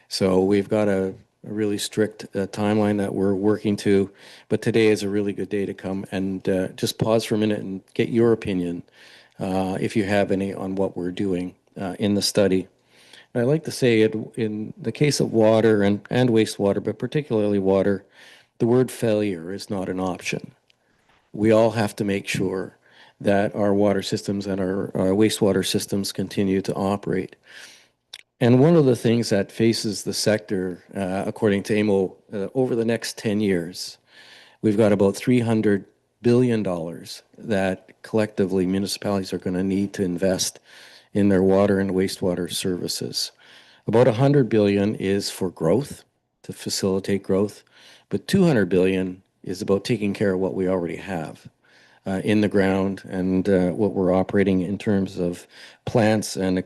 So we've got a really strict timeline that we're working to, but today is a really good day to come and just pause for a minute and get your opinion, if you have any, on what we're doing in the study. I like to say it in the case of water and wastewater, but particularly water, the word failure is not an option. We all have to make sure that our water systems and our wastewater systems continue to operate. And one of the things that faces the sector, according to AMO, over the next 10 years, we've got about $300 billion that collectively municipalities are going to need to invest in their water and wastewater services. About $100 billion is for growth, to facilitate growth, but $200 billion is about taking care of what we already have in the ground and what we're operating in terms of plants and,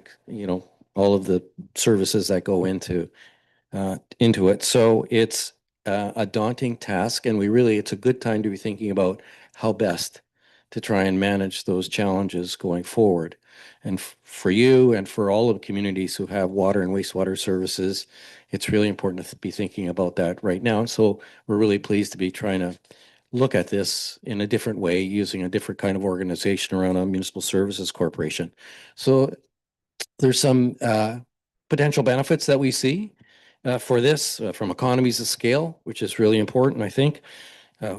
all of the services that go into it. So it's a daunting task, and it's a good time to be thinking about how best to try and manage those challenges going forward. And for you and for all of the communities who have water and wastewater services, it's really important to be thinking about that right now. And so we're really pleased to be trying to look at this in a different way, using a different kind of organization around a municipal services corporation. So there's some potential benefits that we see for this from economies of scale, which is really important, I think.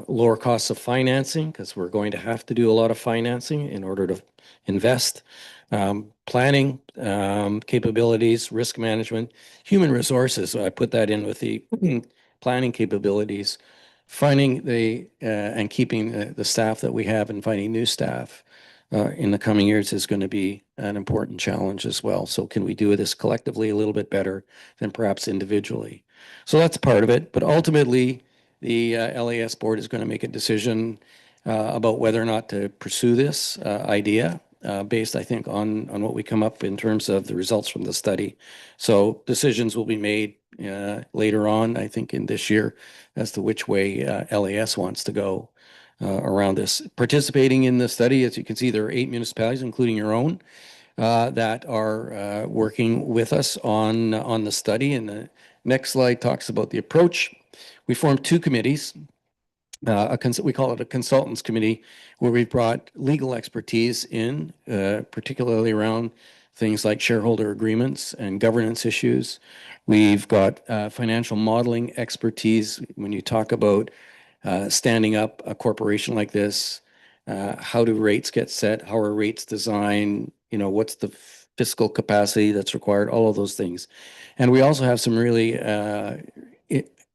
Lower costs of financing, because we're going to have to do a lot of financing in order to invest. Planning capabilities, risk management, human resources. So I put that in with the planning capabilities, finding and keeping the staff that we have and finding new staff in the coming years is going to be an important challenge as well. So can we do this collectively a little bit better than perhaps individually? So that's part of it. But ultimately, the LAS board is going to make a decision about whether or not to pursue this idea based, I think, on what we come up in terms of the results from the study. So decisions will be made later on, I think, in this year as to which way LAS wants to go around this. Participating in the study, as you can see, there are 8 municipalities, including your own, that are working with us on the study. And the next slide talks about the approach. We formed 2 committees. We call it a consultants committee, where we've brought legal expertise in, particularly around things like shareholder agreements and governance issues. We've got financial modeling expertise. When you talk about standing up a corporation like this, how do rates get set? How are rates designed? What's the fiscal capacity that's required? All of those things. And we also have some really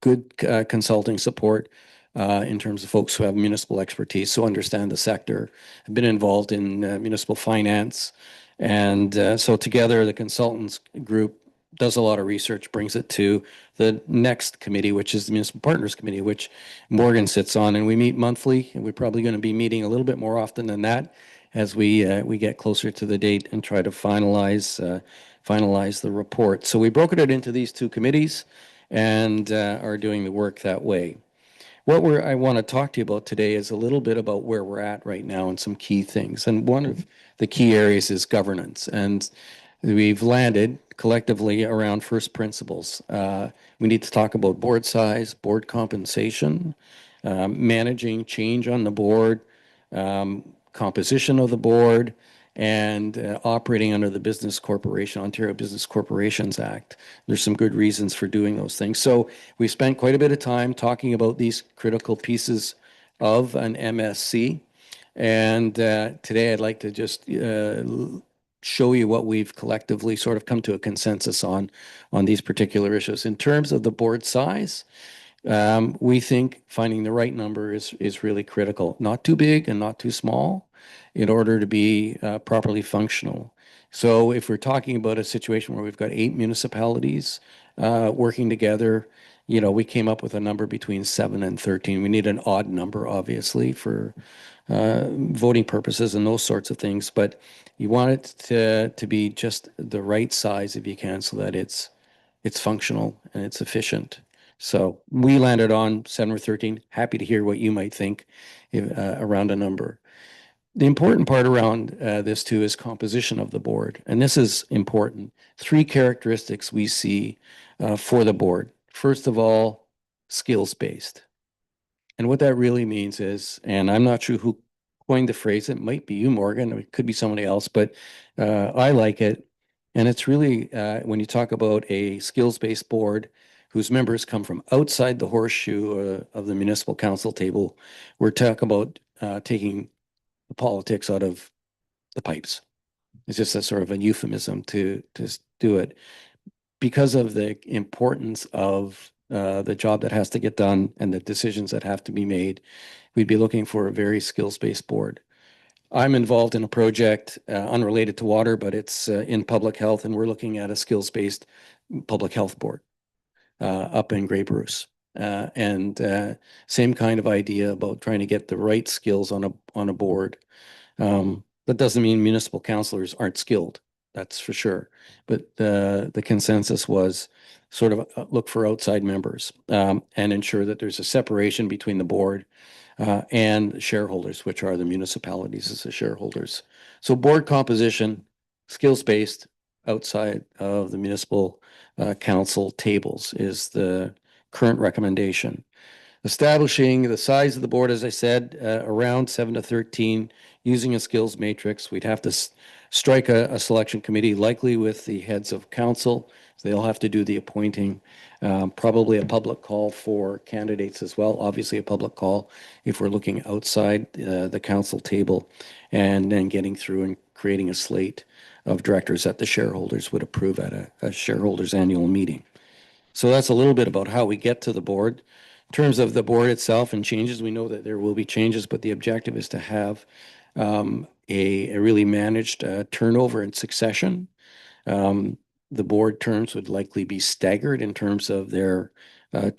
good consulting support in terms of folks who have municipal expertise, so understand the sector, have been involved in municipal finance. And so together, the consultants group does a lot of research, brings it to the next committee, which is the Municipal Partners Committee, which Morgan sits on. And we meet monthly, and we're probably going to be meeting a little bit more often than that as we get closer to the date and try to finalize the report. So we broke it into these 2 committees and are doing the work that way. What I want to talk to you about today is a little bit about where we're at right now and some key things. And one of the key areas is governance. And we've landed collectively around first principles. We need to talk about board size, board compensation, managing change on the board, composition of the board, and operating under the Ontario Business Corporations Act. There's some good reasons for doing those things. So we spent quite a bit of time talking about these critical pieces of an MSC. And today I'd like to just show you what we've collectively sort of come to a consensus on these particular issues. In terms of the board size, we think finding the right number is really critical. Not too big and not too small in order to be properly functional. So if we're talking about a situation where we've got 8 municipalities working together, we came up with a number between 7 and 13. We need an odd number, obviously, for voting purposes and those sorts of things. But you want it to be just the right size if you can, so that it's functional and it's efficient. So we landed on 7 or 13. Happy to hear what you might think around a number. The important part around this too is composition of the board. And this is important. 3 characteristics we see for the board. First of all, skills-based. And what that really means is, and I'm not sure who coined the phrase, it might be you, Morgan, or it could be somebody else, but I like it. And it's really, when you talk about a skills-based board whose members come from outside the horseshoe of the municipal council table, we're talking about taking the politics out of the pipes. It's just a sort of a euphemism to do it. Because of the importance of the job that has to get done and the decisions that have to be made, we'd be looking for a very skills-based board. I'm involved in a project unrelated to water, but it's in public health, and we're looking at a skills-based public health board up in Grey Bruce. And same kind of idea about trying to get the right skills on a board. That doesn't mean municipal councillors aren't skilled, that's for sure. But the consensus was sort of look for outside members and ensure that there's a separation between the board and shareholders, which are the municipalities as the shareholders. So board composition, skills-based, outside of the municipal council tables is the current recommendation. establishing the size of the board, as I said, around 7 to 13, using a skills matrix. We'd have to strike a selection committee, likely with the heads of council. They'll have to do the appointing, probably a public call for candidates as well. Obviously, a public call if we're looking outside the council table, and then getting through and creating a slate of directors that the shareholders would approve at a shareholders annual meeting. So that's a little bit about how we get to the board. In terms of the board itself and changes, we know that there will be changes, but the objective is to have a really managed turnover and succession. The board terms would likely be staggered in terms of their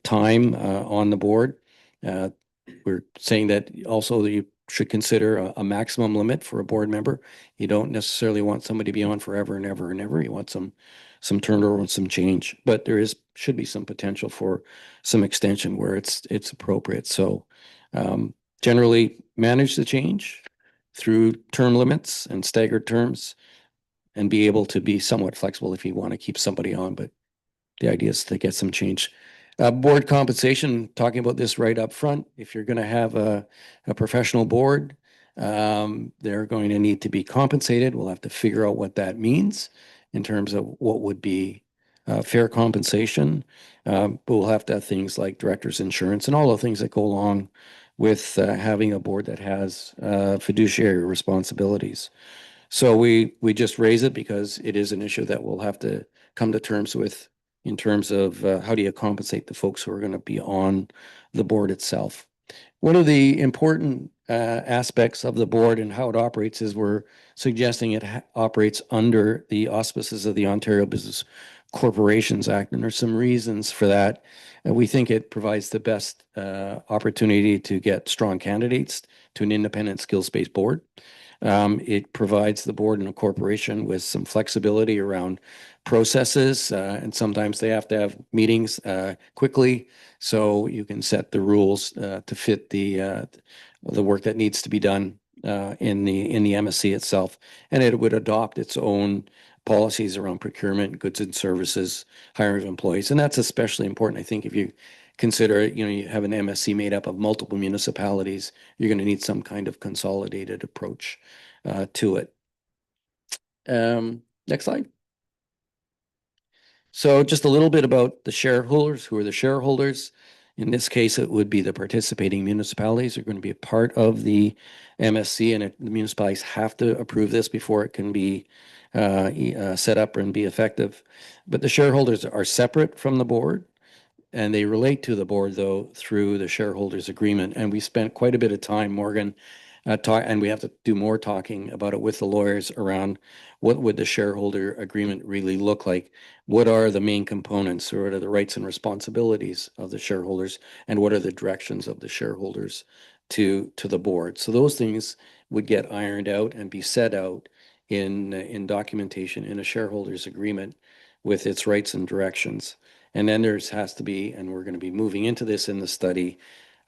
time on the board. We're saying that also that you should consider a maximum limit for a board member. You don't necessarily want somebody to be on forever and ever and ever. You want some turnover and some change, but there should be some potential for some extension where it's appropriate. So generally manage the change through term limits and staggered terms, and be able to be somewhat flexible if you want to keep somebody on, but the idea is to get some change. Board compensation, talking about this right up front, if you're going to have a professional board, they're going to need to be compensated. We'll have to figure out what that means in terms of what would be fair compensation. But we'll have to have things like director's insurance and all the things that go along with having a board that has fiduciary responsibilities. So we just raise it because it is an issue that we'll have to come to terms with in terms of how do you compensate the folks who are going to be on the board itself. One of the important aspects of the board and how it operates is we're suggesting it operates under the auspices of the Ontario Business Corporations Act, and there's some reasons for that. We think it provides the best opportunity to get strong candidates to an independent skills-based board. It provides the board and a corporation with some flexibility around processes, and sometimes they have to have meetings quickly, so you can set the rules to fit the work that needs to be done in the MSC itself, and it would adopt its own policies around procurement, goods and services, hiring of employees, and that's especially important, I think, if you consider, you have an MSC made up of multiple municipalities, you're going to need some kind of consolidated approach to it. Next slide. So just a little bit about the shareholders. Who are the shareholders? In this case, it would be the participating municipalities are going to be a part of the MSC, and the municipalities have to approve this before it can be set up and be effective. But the shareholders are separate from the board, and they relate to the board, though, through the shareholders agreement. And we spent quite a bit of time, Morgan, and we have to do more talking about it with the lawyers around what would the shareholder agreement really look like? What are the main components, or what are the rights and responsibilities of the shareholders, and what are the directions of the shareholders to the board? So those things would get ironed out and be set out in documentation in a shareholders agreement with its rights and directions. And then has to be, and we're going to be moving into this in the study,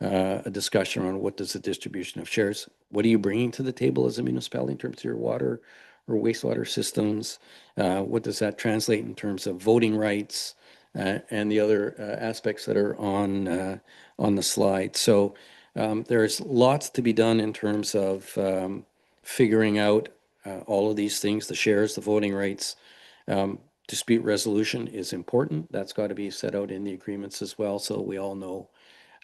a discussion around what does the distribution of shares, what are you bringing to the table as a municipality in terms of your water or wastewater systems? What does that translate in terms of voting rights and the other aspects that are on the slide? So there's lots to be done in terms of figuring out all of these things, the shares, the voting rights. Dispute resolution is important. That's got to be set out in the agreements as well, so we all know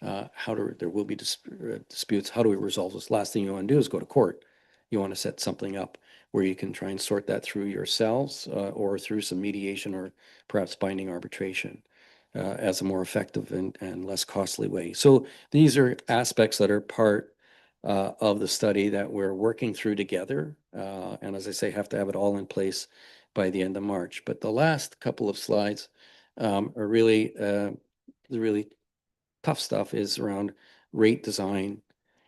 there will be disputes. How do we resolve this? Last thing you want to do is go to court. You want to set something up where you can try and sort that through yourselves or through some mediation or perhaps binding arbitration as a more effective and less costly way. So these are aspects that are part of the study that we're working through together. And as I say, have to have it all in place by the end of March. But the last couple of slides are really the really tough stuff is around rate design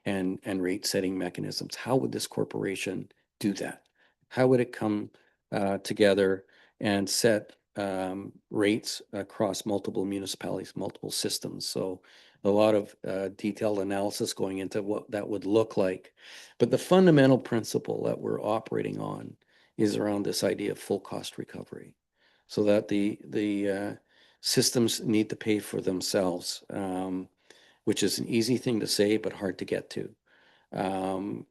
and rate setting mechanisms. How would this corporation do that? How would it come together and set rates across multiple municipalities, multiple systems? So a lot of detailed analysis going into what that would look like. But the fundamental principle that we're operating on is around this idea of full cost recovery, so that the systems need to pay for themselves. which is an easy thing to say, but hard to get to.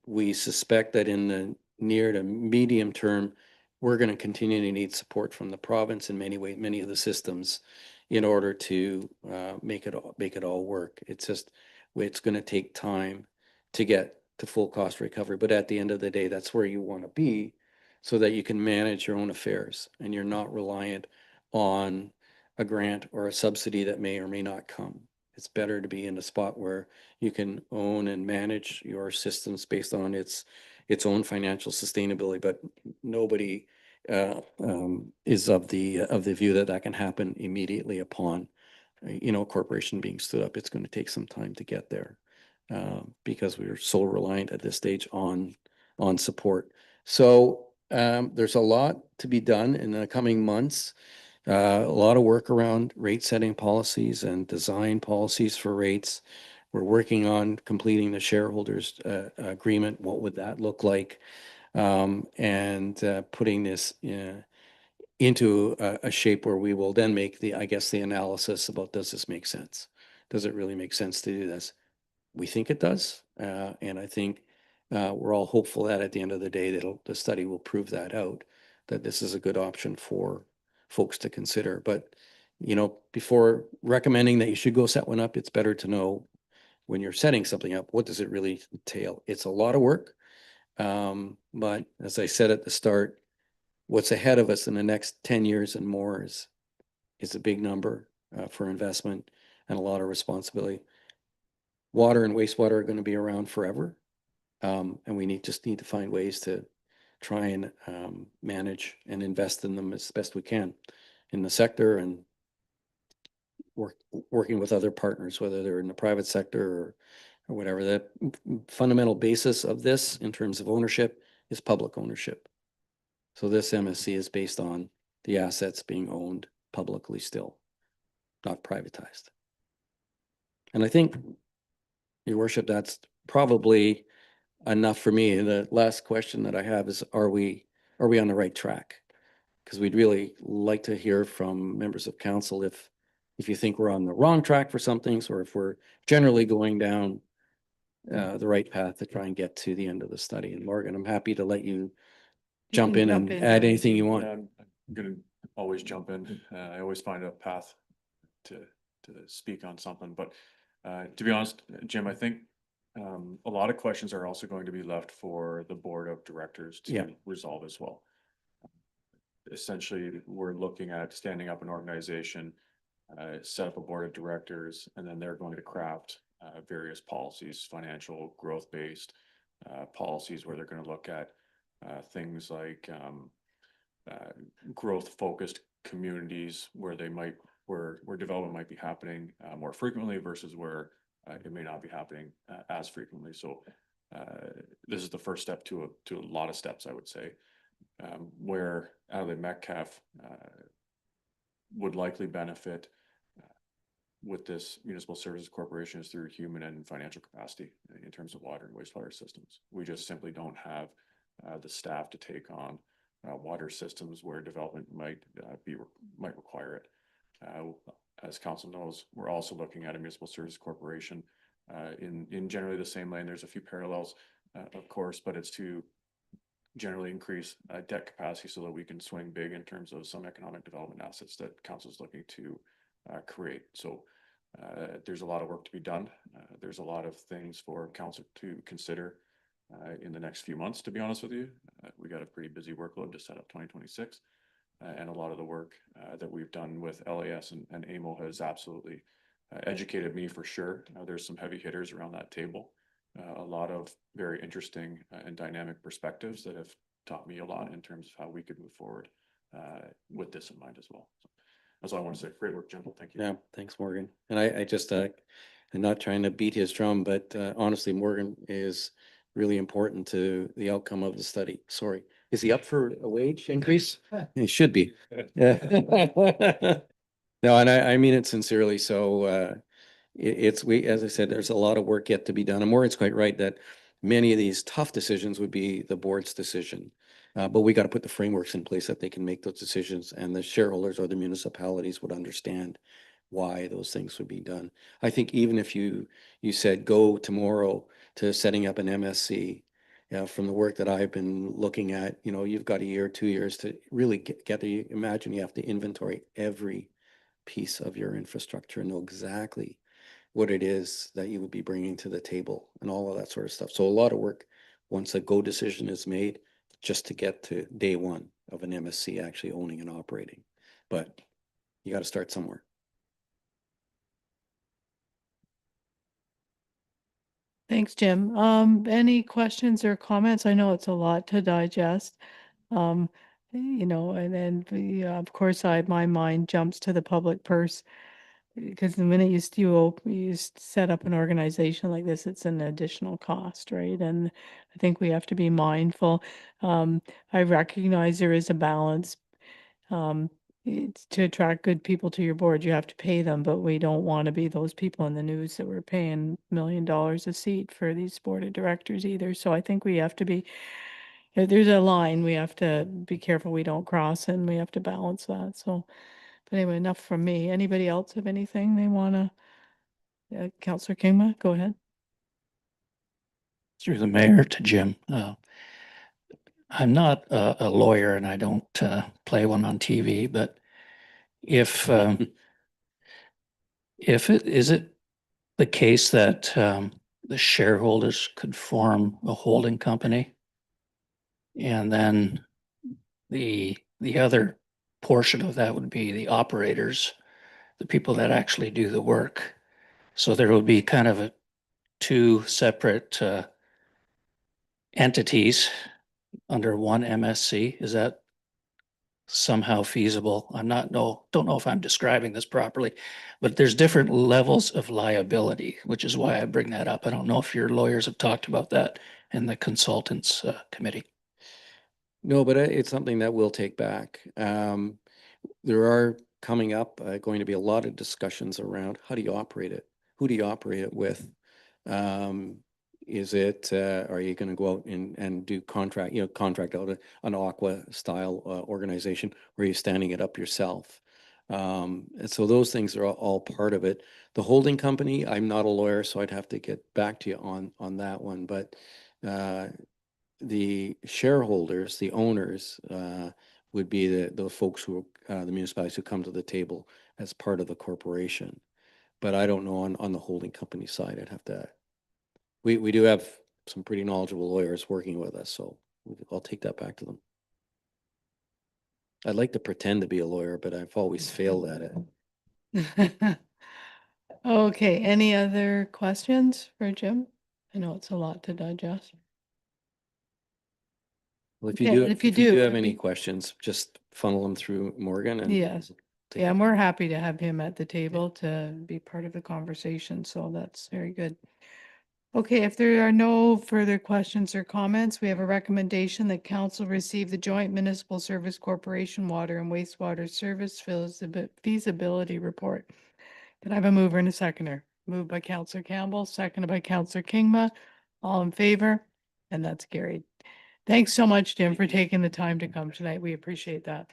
We suspect that in the near to medium term, we're going to continue to need support from the province in many ways, many of the systems in order to make it all work. It's just, it's going to take time to get to full cost recovery. But at the end of the day, that's where you want to be so that you can manage your own affairs and you're not reliant on a grant or a subsidy that may or may not come. It's better to be in a spot where you can own and manage your systems based on its own financial sustainability, but nobody is of the view that that can happen immediately upon a corporation being stood up. It's going to take some time to get there because we're so reliant at this stage on support. So there's a lot to be done in the coming months. A lot of work around rate setting policies and design policies for rates. We're working on completing the shareholders agreement. What would that look like? And putting this into a shape where we will then make the analysis about, does this make sense? Does it really make sense to do this? We think it does. And I think we're all hopeful that at the end of the day, the study will prove that out, that this is a good option for folks to consider. But, before recommending that you should go set one up, it's better to know when you're setting something up, what does it really entail? It's a lot of work. But as I said at the start, what's ahead of us in the next 10 years and more is a big number for investment and a lot of responsibility. Water and wastewater are going to be around forever. And we just need to find ways to try and manage and invest in them as best we can in the sector and working with other partners, whether they're in the private sector or whatever. The fundamental basis of this in terms of ownership is public ownership. So this MSC is based on the assets being owned publicly still, not privatized. And I think, Your Worship, that's probably enough for me. The last question that I have is, are we on the right track? Because we'd really like to hear from members of council if you think we're on the wrong track for some things, or if we're generally going down the right path to try and get to the end of the study. And Morgan, I'm happy to let you jump in and add anything you want. Yeah, I'm gonna always jump in. I always find a path to speak on something, but to be honest, Jim, I think a lot of questions are also going to be left for the board of directors to resolve as well. Essentially, we're looking at standing up an organization, set up a board of directors, and then they're going to craft various policies, financial growth-based policies, where they're going to look at things like growth-focused communities where development might be happening more frequently versus where it may not be happening as frequently. So this is the first step to a lot of steps, I would say, where Adelaide Metcalfe would likely benefit with this municipal services corporation is through human and financial capacity in terms of water and wastewater systems. We just simply don't have the staff to take on water systems where development might require it. As council knows, we're also looking at a municipal services corporation in generally the same lane. There's a few parallels, of course, but it's to generally increase debt capacity so that we can swing big in terms of some economic development assets that council is looking to create. So there's a lot of work to be done. There's a lot of things for council to consider in the next few months, to be honest with you. We got a pretty busy workload to set up 2026. And a lot of the work that we've done with LAS and AMO has absolutely educated me for sure. There's some heavy hitters around that table. A lot of very interesting and dynamic perspectives that have taught me a lot in terms of how we could move forward with this in mind as well. So that's all I want to say. Great work, Jim. Thank you. Yeah, thanks, Morgan. And I just, I'm not trying to beat his drum, but honestly, Morgan is really important to the outcome of the study. Sorry. Is he up for a wage increase? He should be. Yeah. No, and I mean it sincerely. So as I said, there's a lot of work yet to be done. And Morgan's quite right that many of these tough decisions would be the board's decision. But we got to put the frameworks in place that they can make those decisions, and the shareholders or the municipalities would understand why those things would be done. I think even if you said go tomorrow to setting up an MSC, from the work that I've been looking at, you've got a year, 2 years to really imagine you have to inventory every piece of your infrastructure and know exactly what it is that you would be bringing to the table and all of that sort of stuff. So a lot of work once a go decision is made just to get to day one of an MSC actually owning and operating. But you got to start somewhere. Thanks, Jim. Any questions or comments? I know it's a lot to digest. And then of course, my mind jumps to the public purse. Because the minute you set up an organization like this, it's an additional cost, right? And I think we have to be mindful. I recognize there is a balance. It's to attract good people to your board, you have to pay them, but we don't want to be those people in the news that we're paying $1 million a seat for these board of directors either. So I think we have to be, there's a line we have to be careful we don't cross, and we have to balance that. So, but anyway, enough from me. Anybody else have anything they want to? Councillor Kingma, go ahead. Through the mayor to Jim. I'm not a lawyer and I don't play one on TV, but if is it the case that the shareholders could form a holding company, and then the other portion of that would be the operators, the people that actually do the work. So there would be kind of two separate entities under one MSC. Is that somehow feasible? Don't know if I'm describing this properly, but there's different levels of liability, which is why I bring that up. I don't know if your lawyers have talked about that in the consultants committee. No, but it's something that we'll take back. There are coming up going to be a lot of discussions around how do you operate it? Who do you operate it with? Is it, are you going to go out and do contract out an Aqua style organization, or are you standing it up yourself? And so those things are all part of it. The holding company, I'm not a lawyer, so I'd have to get back to you on that one. But the shareholders, the owners, would be the folks who, the municipalities who come to the table as part of the corporation. But I don't know on the holding company side. I'd have to, we do have some pretty knowledgeable lawyers working with us, so I'll take that back to them. I'd like to pretend to be a lawyer, but I've always failed at it. Okay, any other questions for Jim? I know it's a lot to digest. Well, if Yeah, you if you do do, have any questions, just funnel them through Morgan and. Yes. take Yeah, it. and we're happy to have him at the table to be part of the conversation, so that's very good. Okay, if there are no further questions or comments, we have a recommendation that council receive the Joint Municipal Service Corporation Water and Wastewater Service Feasibility Report. Can I have a mover and a seconder? Moved by Councillor Campbell, seconded by Councillor Kingma. All in favor? And that's carried. Thanks so much, Jim, for taking the time to come tonight. We appreciate that.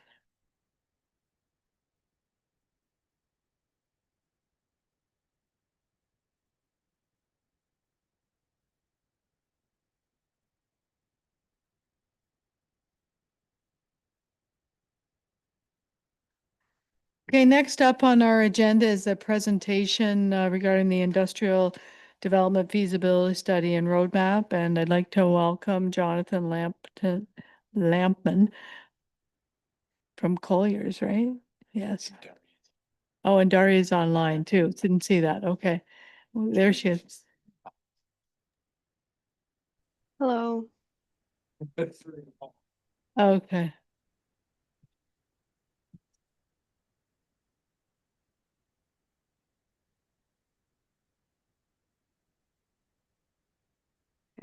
Okay, next up on our agenda is a presentation regarding the industrial development feasibility study and roadmap. And I'd like to welcome Jonathan Lampman from Colliers, right? Yes. Oh, and Daria's online too. Didn't see that. Okay. Well, there she is. Hello. Okay.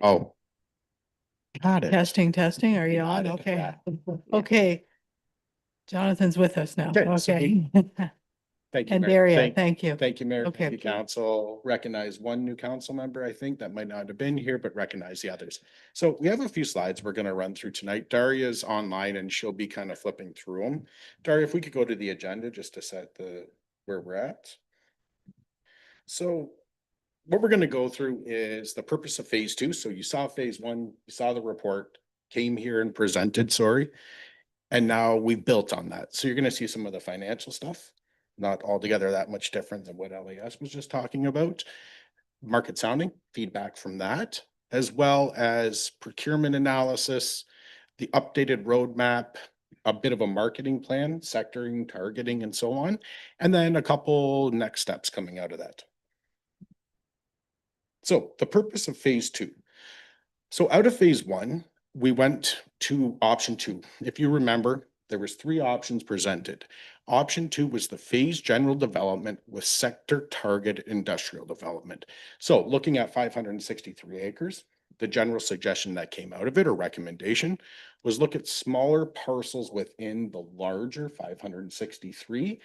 Oh. Got it. Testing. Are you on? Got it. Okay. Yeah. Okay. Jonathan's with us now. Okay, so Okay. Thank you. And Mayor. Daria, thank you. Thank you, Mayor. Okay. Thank you, council. Recognize one new council member, I think, that might not have been here, but recognize the others. So we have a few slides we're going to run through tonight. Daria's online and she'll be kind of flipping through them. Daria, if we could go to the agenda just to set where we're at. So what we're gonna go through is the purpose of phase two. So you saw phase one, you saw the report, came here and presented, sorry. And now we built on that. So you're gonna see some of the financial stuff, not altogether that much different than what LAS was just talking about. Market sounding, feedback from that, as well as procurement analysis, the updated roadmap, a bit of a marketing plan, sectoring, targeting, and so on. And then a couple next steps coming out of that. So the purpose of phase two. So out of phase one, we went to option two. If you remember, there was three options presented. Option two was the phase general development with sector target industrial development. So looking at 563 acres, the general suggestion that came out of it or recommendation was look at smaller parcels within the larger 563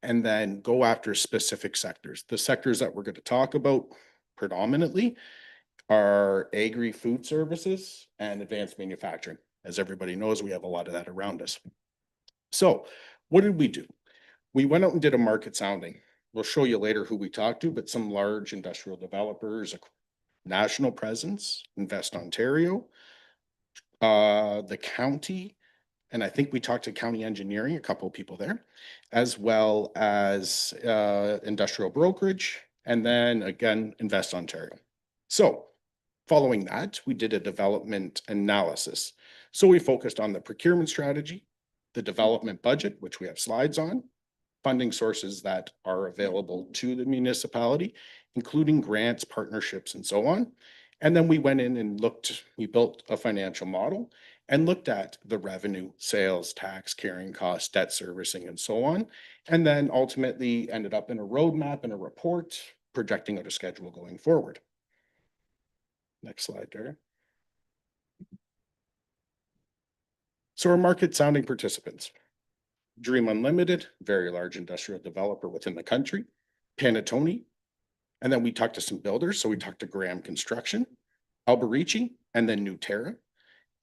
and then go after specific sectors. The sectors that we're going to talk about predominantly are agri-food services and advanced manufacturing. As everybody knows, we have a lot of that around us. So what did we do? We went out and did a market sounding. We'll show you later who we talked to, but some large industrial developers, a national presence, Invest Ontario, the county, and I think we talked to county engineering, a couple of people there, as well as industrial brokerage, and then again, Invest Ontario. So following that, we did a development analysis. So we focused on the procurement strategy, the development budget, which we have slides on, funding sources that are available to the municipality, including grants, partnerships, and so on. And then we went in and we built a financial model and looked at the revenue, sales, tax, carrying costs, debt servicing, and so on. And then ultimately ended up in a roadmap and a report projecting out a schedule going forward. Next slide, Darren. So our market sounding participants. Dream Unlimited, very large industrial developer within the country. Panatoni. And then we talked to some builders. So we talked to Graham Construction, Alberici, and then Newterra.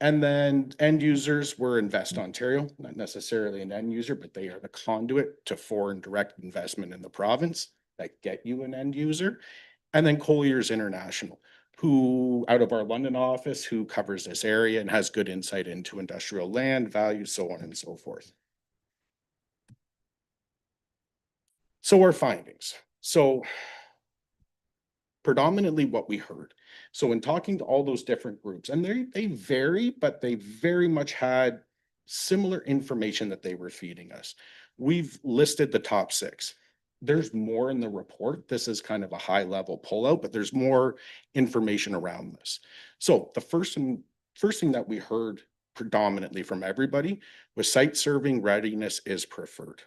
And then end users were Invest Ontario, not necessarily an end user, but they are the conduit to foreign direct investment in the province that get you an end user. And then Colliers International, who out of our London office, who covers this area and has good insight into industrial land value, so on and so forth. So our findings. So predominantly what we heard. So in talking to all those different groups, and they vary, but they very much had similar information that they were feeding us. We've listed the top 6. There's more in the report. This is kind of a high level pullout, but there's more information around this. So the first thing that we heard predominantly from everybody was site serving readiness is preferred.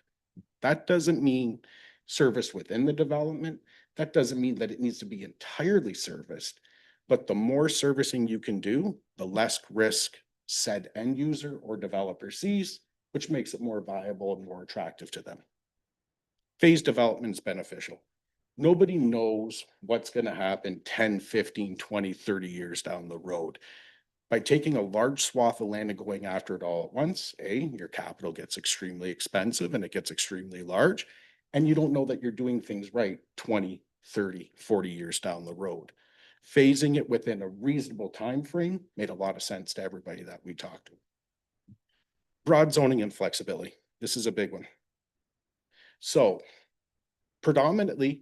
That doesn't mean service within the development. That doesn't mean that it needs to be entirely serviced, but the more servicing you can do, the less risk said end user or developer sees, which makes it more viable and more attractive to them. Phase development is beneficial. Nobody knows what's going to happen 10, 15, 20, 30 years down the road. By taking a large swath of land and going after it all at once, your capital gets extremely expensive and it gets extremely large, and you don't know that you're doing things right 20, 30, 40 years down the road. Phasing it within a reasonable time frame made a lot of sense to everybody that we talked to. Broad zoning and flexibility. This is a big one. So predominantly,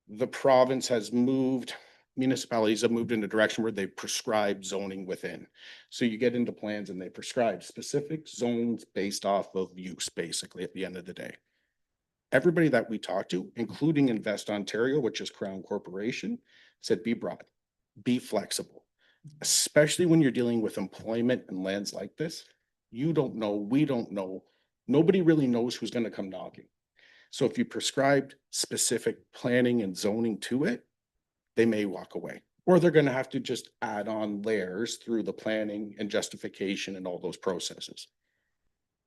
the province has moved, municipalities have moved in a direction where they prescribe zoning within. So you get into plans and they prescribe specific zones based off of use, basically, at the end of the day. Everybody that we talked to, including Invest Ontario, which is Crown Corporation, said be broad, be flexible, especially when you're dealing with employment and lands like this. You don't know, we don't know, nobody really knows who's going to come knocking. So if you prescribed specific planning and zoning to it, they may walk away, or they're going to have to just add on layers through the planning and justification and all those processes.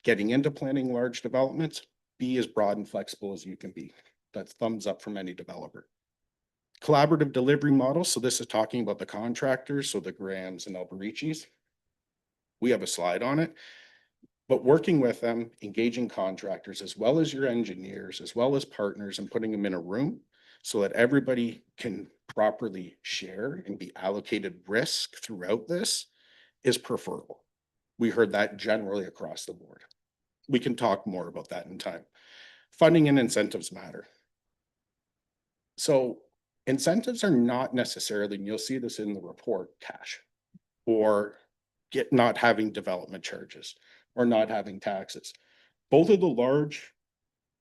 Getting into planning large developments, be as broad and flexible as you can be. That's thumbs up from any developer. Collaborative delivery model. So this is talking about the contractors, so the Grahams and Albericis. We have a slide on it. But working with them, engaging contractors, as well as your engineers, as well as partners, and putting them in a room so that everybody can properly share and be allocated risk throughout this is preferable. We heard that generally across the board. We can talk more about that in time. Funding and incentives matter. So incentives are not necessarily, and you'll see this in the report, cash or not having development charges or not having taxes. Both of the large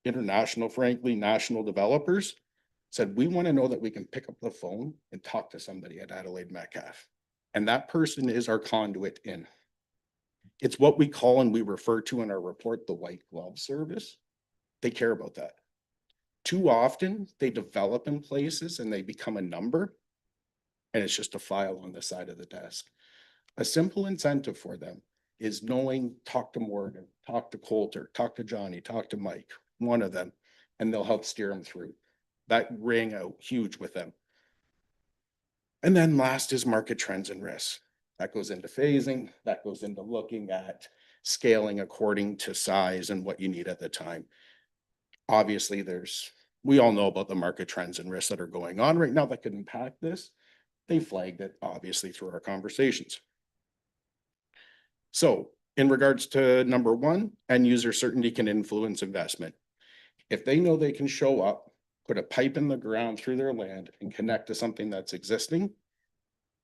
international, frankly, national developers said, we want to know that we can pick up the phone and talk to somebody at Adelaide Metcalfe. And that person is our conduit in. It's what we call and we refer to in our report, the white glove service. They care about that. Too often they develop in places and they become a number and it's just a file on the side of the desk. A simple incentive for them is knowing, talk to Morgan, talk to Coulter, talk to Johnny, talk to Mike, one of them, and they'll help steer them through. That rang out huge with them. And then last is market trends and risks. That goes into phasing, that goes into looking at scaling according to size and what you need at the time. Obviously, we all know about the market trends and risks that are going on right now that could impact this. They flagged it obviously through our conversations. So in regards to number one, end user certainty can influence investment. If they know they can show up, put a pipe in the ground through their land and connect to something that's existing,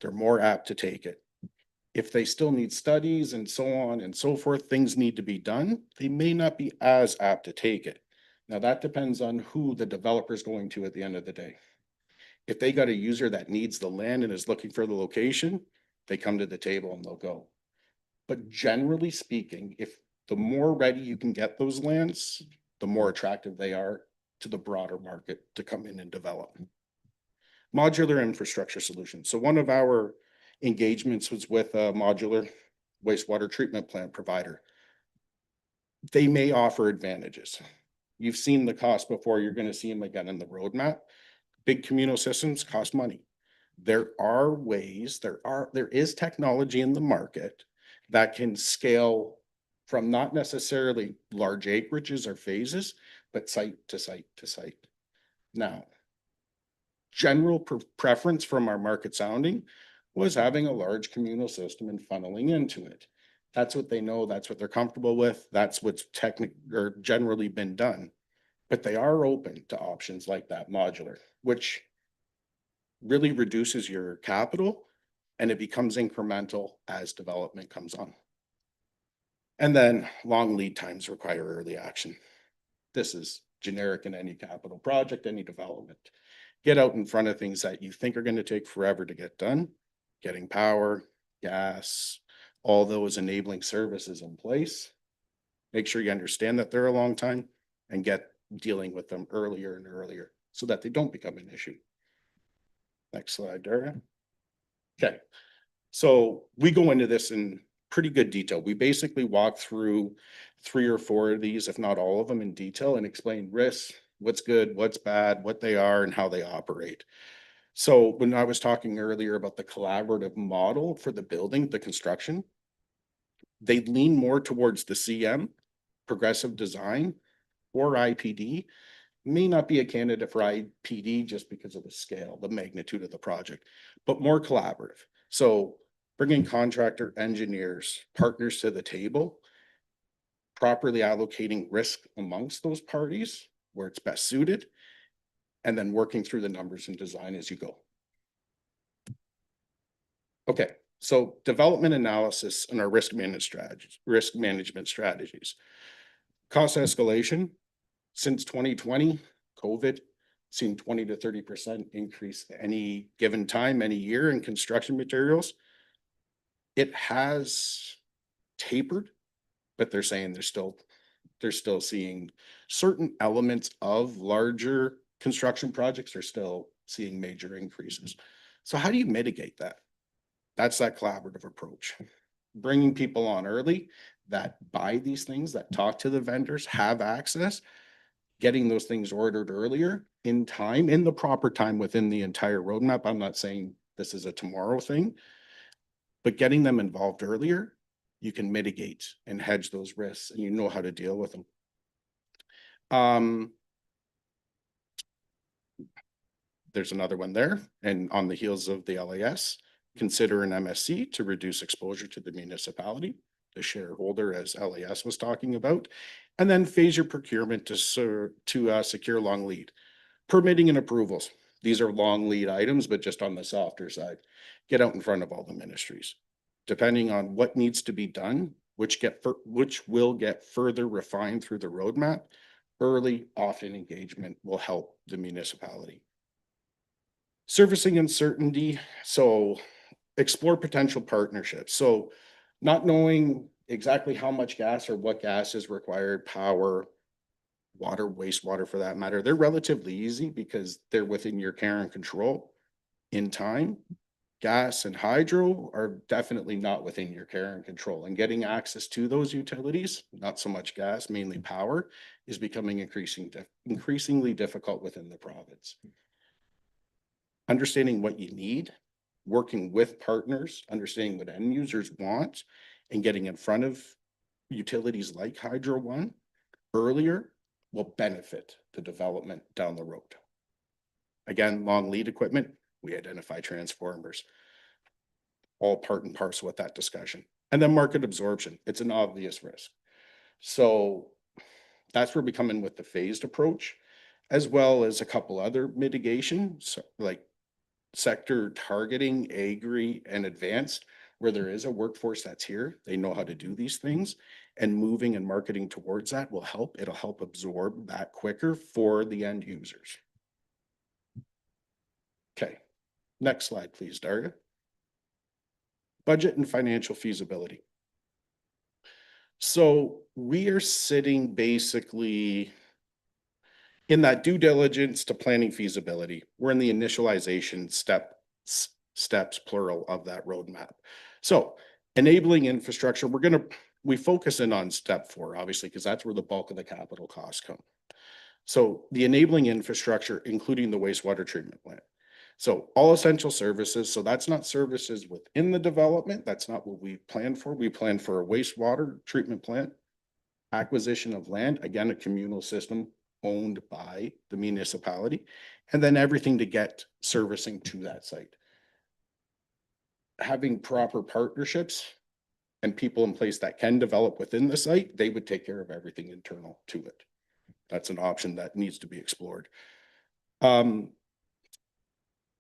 they're more apt to take it. If they still need studies and so on and so forth, things need to be done, they may not be as apt to take it. Now that depends on who the developer is going to at the end of the day. If they got a user that needs the land and is looking for the location, they come to the table and they'll go. But generally speaking, if the more ready you can get those lands, the more attractive they are to the broader market to come in and develop. Modular infrastructure solutions. So one of our engagements was with a modular wastewater treatment plant provider. They may offer advantages. You've seen the cost before, you're going to see them again in the roadmap. Big communal systems cost money. There are ways, there is technology in the market that can scale from not necessarily large acreages or phases, but site to site to site. Now, general preference from our market sounding was having a large communal system and funneling into it. That's what they know, that's what they're comfortable with, that's what's generally been done. But they are open to options like that modular, which really reduces your capital and it becomes incremental as development comes on. And then long lead times require early action. This is generic in any capital project, any development. Get out in front of things that you think are going to take forever to get done, getting power, gas, all those enabling services in place. Make sure you understand that they're a long time and get dealing with them earlier and earlier so that they don't become an issue. Next slide, Daria. Okay, so we go into this in pretty good detail. We basically walk through 3 or 4 of these, if not all of them, in detail and explain risks, what's good, what's bad, what they are, and how they operate. So when I was talking earlier about the collaborative model for the building, the construction, they lean more towards the CM, progressive design, or IPD. May not be a candidate for IPD just because of the scale, the magnitude of the project, but more collaborative. So bringing contractor, engineers, partners to the table, properly allocating risk amongst those parties where it's best suited, and then working through the numbers and design as you go. Okay, so development analysis and our risk management strategies. Cost escalation since 2020, COVID, seen 20 to 30% increase any given time, any year in construction materials. It has tapered, but they're saying they're still seeing certain elements of larger construction projects are still seeing major increases. So how do you mitigate that? That's that collaborative approach. Bringing people on early that buy these things, that talk to the vendors, have access, getting those things ordered earlier in time, in the proper time within the entire roadmap. I'm not saying this is a tomorrow thing, but getting them involved earlier, you can mitigate and hedge those risks and you know how to deal with them. there's another one there. And on the heels of the LAS, consider an MSC to reduce exposure to the municipality, the shareholder, as LAS was talking about. And then phase your procurement to secure long lead. Permitting and approvals. These are long lead items, but just on the softer side. Get out in front of all the ministries. Depending on what needs to be done, which will get further refined through the roadmap, early often engagement will help the municipality. Servicing uncertainty. So explore potential partnerships. So not knowing exactly how much gas or what gas is required, power, water, wastewater for that matter, they're relatively easy because they're within your care and control in time. Gas and hydro are definitely not within your care and control, and getting access to those utilities, not so much gas, mainly power, is becoming increasingly difficult within the province. Understanding what you need, working with partners, understanding what end users want, and getting in front of utilities like Hydro One earlier will benefit the development down the road. Again, long lead equipment, we identify transformers, all part and parcel with that discussion. And then market absorption, it's an obvious risk. So that's where we come in with the phased approach, as well as a couple other mitigations, like sector targeting, agri, and advanced, where there is a workforce that's here, they know how to do these things, and moving and marketing towards that will help. It'll help absorb that quicker for the end users. Okay, next slide, please, Daria. Budget and financial feasibility. So we are sitting basically in that due diligence to planning feasibility. We're in the initialization steps plural of that roadmap. So enabling infrastructure, we focus in on step 4, obviously, because that's where the bulk of the capital costs come. So the enabling infrastructure, including the wastewater treatment plant. So all essential services. So that's not services within the development. That's not what we plan for. We plan for a wastewater treatment plant, acquisition of land, again, a communal system owned by the municipality, and then everything to get servicing to that site. Having proper partnerships and people in place that can develop within the site, they would take care of everything internal to it. That's an option that needs to be explored. The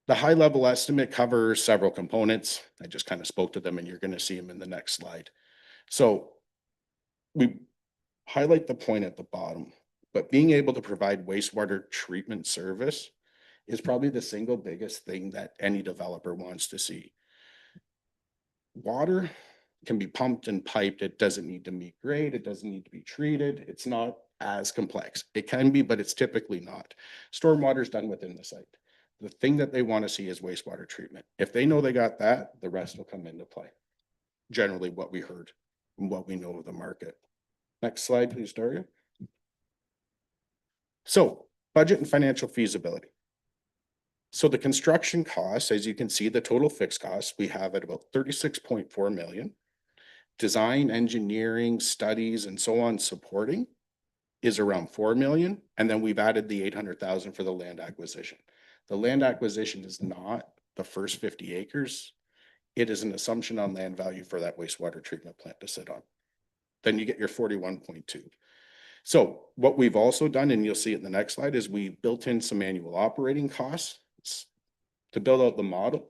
high level estimate covers several components. I just kind of spoke to them and you're going to see them in the next slide. So we highlight the point at the bottom, but being able to provide wastewater treatment service is probably the single biggest thing that any developer wants to see. Water can be pumped and piped. It doesn't need to meet grade. It doesn't need to be treated. It's not as complex. It can be, but it's typically not. Stormwater is done within the site. The thing that they want to see is wastewater treatment. If they know they got that, the rest will come into play. Generally what we heard and what we know of the market. Next slide, please, Daria. So budget and financial feasibility. So the construction costs, as you can see, the total fixed costs, we have at about 36.4 million. Design, engineering, studies, and so on supporting is around 4 million. And then we've added the 800,000 for the land acquisition. The land acquisition is not the first 50 acres. It is an assumption on land value for that wastewater treatment plant to sit on. Then you get your 41.2. So what we've also done, and you'll see it in the next slide, is we built in some annual operating costs to build out the model.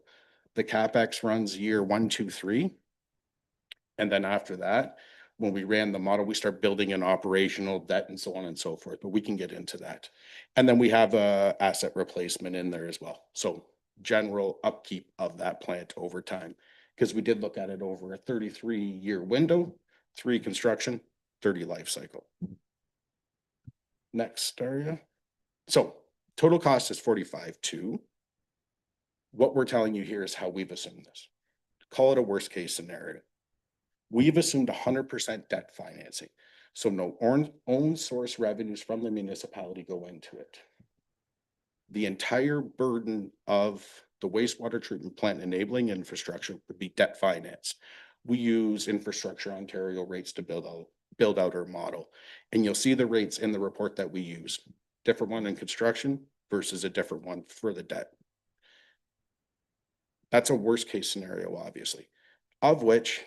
The CapEx runs year 1, 2, 3. And then after that, when we ran the model, we start building in operational debt and so on and so forth, but we can get into that. And then we have a asset replacement in there as well. So general upkeep of that plant over time, because we did look at it over a 33-year window, 3 construction, 30 life cycle. Next, Daria. So total cost is 45.2. What we're telling you here is how we've assumed this. Call it a worst case scenario. We've assumed 100% debt financing. So no own source revenues from the municipality go into it. The entire burden of the wastewater treatment plant enabling infrastructure would be debt financed. We use Infrastructure Ontario rates to build out our model. And you'll see the rates in the report that we use. Different one in construction versus a different one for the debt. That's a worst case scenario, obviously, of which,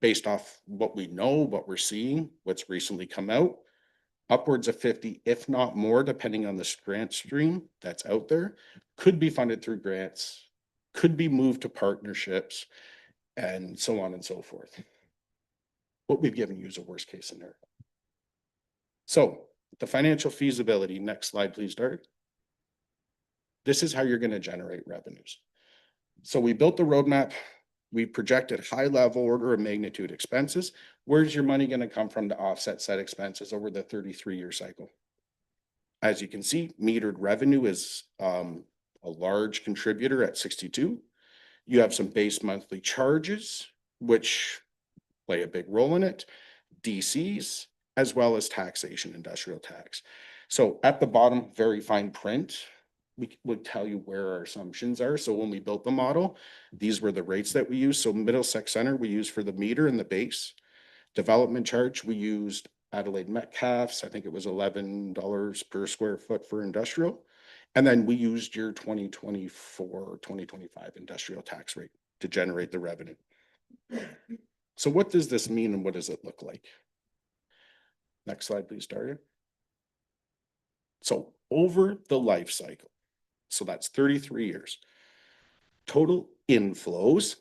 based off what we know, what we're seeing, what's recently come out, upwards of 50, if not more, depending on the grant stream that's out there, could be funded through grants, could be moved to partnerships, and so on and so forth. What we've given you is a worst case scenario. So the financial feasibility, next slide, please, Dart. This is how you're going to generate revenues. So we built the roadmap. We projected high level order of magnitude expenses. Where's your money going to come from to offset said expenses over the 33-year cycle? As you can see, metered revenue is a large contributor at 62. You have some base monthly charges, which play a big role in it, DCs, as well as taxation, industrial tax. So at the bottom, very fine print, we would tell you where our assumptions are. So when we built the model, these were the rates that we used. So Middlesex Center, we used for the meter and the base. Development charge, we used Adelaide Metcalfe's, I think it was $11 per square foot for industrial. And then we used your 2024, 2025 industrial tax rate to generate the revenue. So what does this mean and what does it look like? Next slide, please, Daria. So over the life cycle, so that's 33 years, total inflows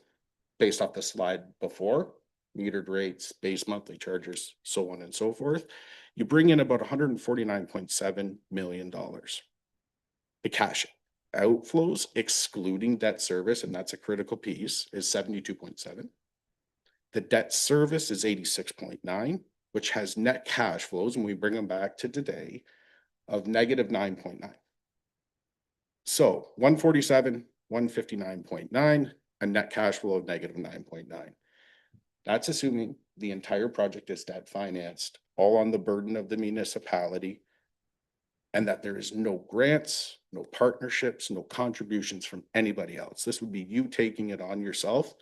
based off the slide before, metered rates, base monthly charges, so on and so forth, you bring in about $149.7 million. The cash outflows, excluding debt service, and that's a critical piece, is 72.7. The debt service is 86.9, which has net cash flows, and we bring them back to today, of negative 9.9. So 147, 159.9, a net cash flow of negative 9.9. That's assuming the entire project is debt financed, all on the burden of the municipality, and that there is no grants, no partnerships, no contributions from anybody else. This would be you taking it on yourself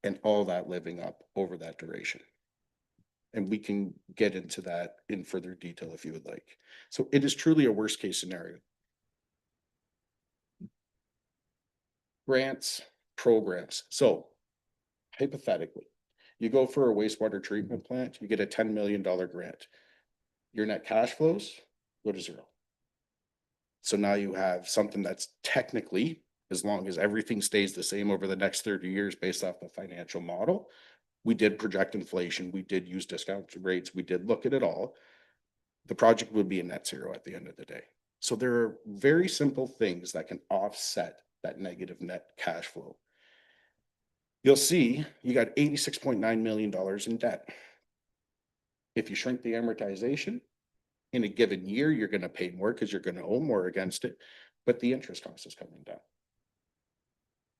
and all that living up over that duration. And we can get into that in further detail if you would like. So it is truly a worst case scenario. Grants, programs. So hypothetically, you go for a wastewater treatment plant, you get a $10 million grant. Your net cash flows go to zero. So now you have something that's technically, as long as everything stays the same over the next 30 years based off the financial model, we did project inflation, we did use discount rates, we did look at it all. The project would be a net zero at the end of the day. So there are very simple things that can offset that negative net cash flow. You'll see you got $86.9 million in debt. If you shrink the amortization, in a given year, you're going to pay more because you're going to owe more against it, but the interest cost is coming down.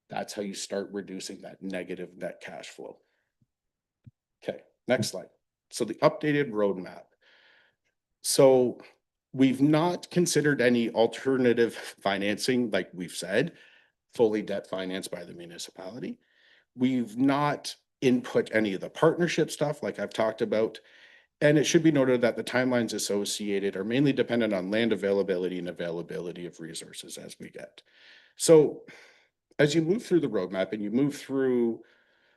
That's how you start reducing that negative net cash flow. Okay, next slide. So the updated roadmap. So we've not considered any alternative financing, like we've said, fully debt financed by the municipality. We've not input any of the partnership stuff like I've talked about. And it should be noted that the timelines associated are mainly dependent on land availability and availability of resources as we get. So as you move through the roadmap and you move through,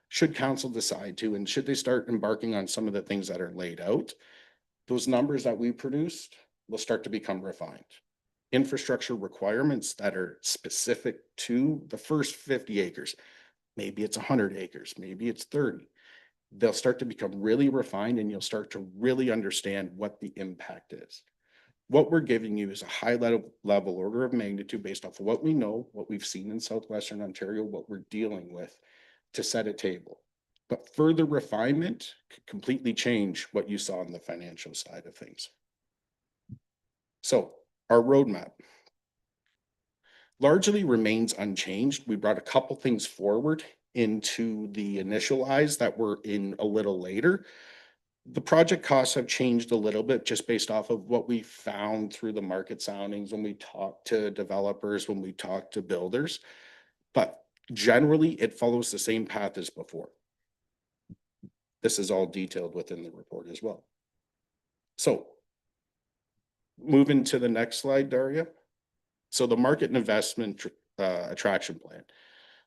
should council decide to, and should they start embarking on some of the things that are laid out, those numbers that we produced will start to become refined. Infrastructure requirements that are specific to the first 50 acres. Maybe it's 100 acres, maybe it's 30. They'll start to become really refined and you'll start to really understand what the impact is. What we're giving you is a high level order of magnitude based off of what we know, what we've seen in Southwestern Ontario, what we're dealing with to set a table. But further refinement could completely change what you saw on the financial side of things. So our roadmap largely remains unchanged. We brought a couple things forward into the initial eyes that were in a little later. The project costs have changed a little bit just based off of what we found through the market soundings when we talked to developers, when we talked to builders. But generally, it follows the same path as before. This is all detailed within the report as well. So moving to the next slide, Daria. So the market and investment attraction plan.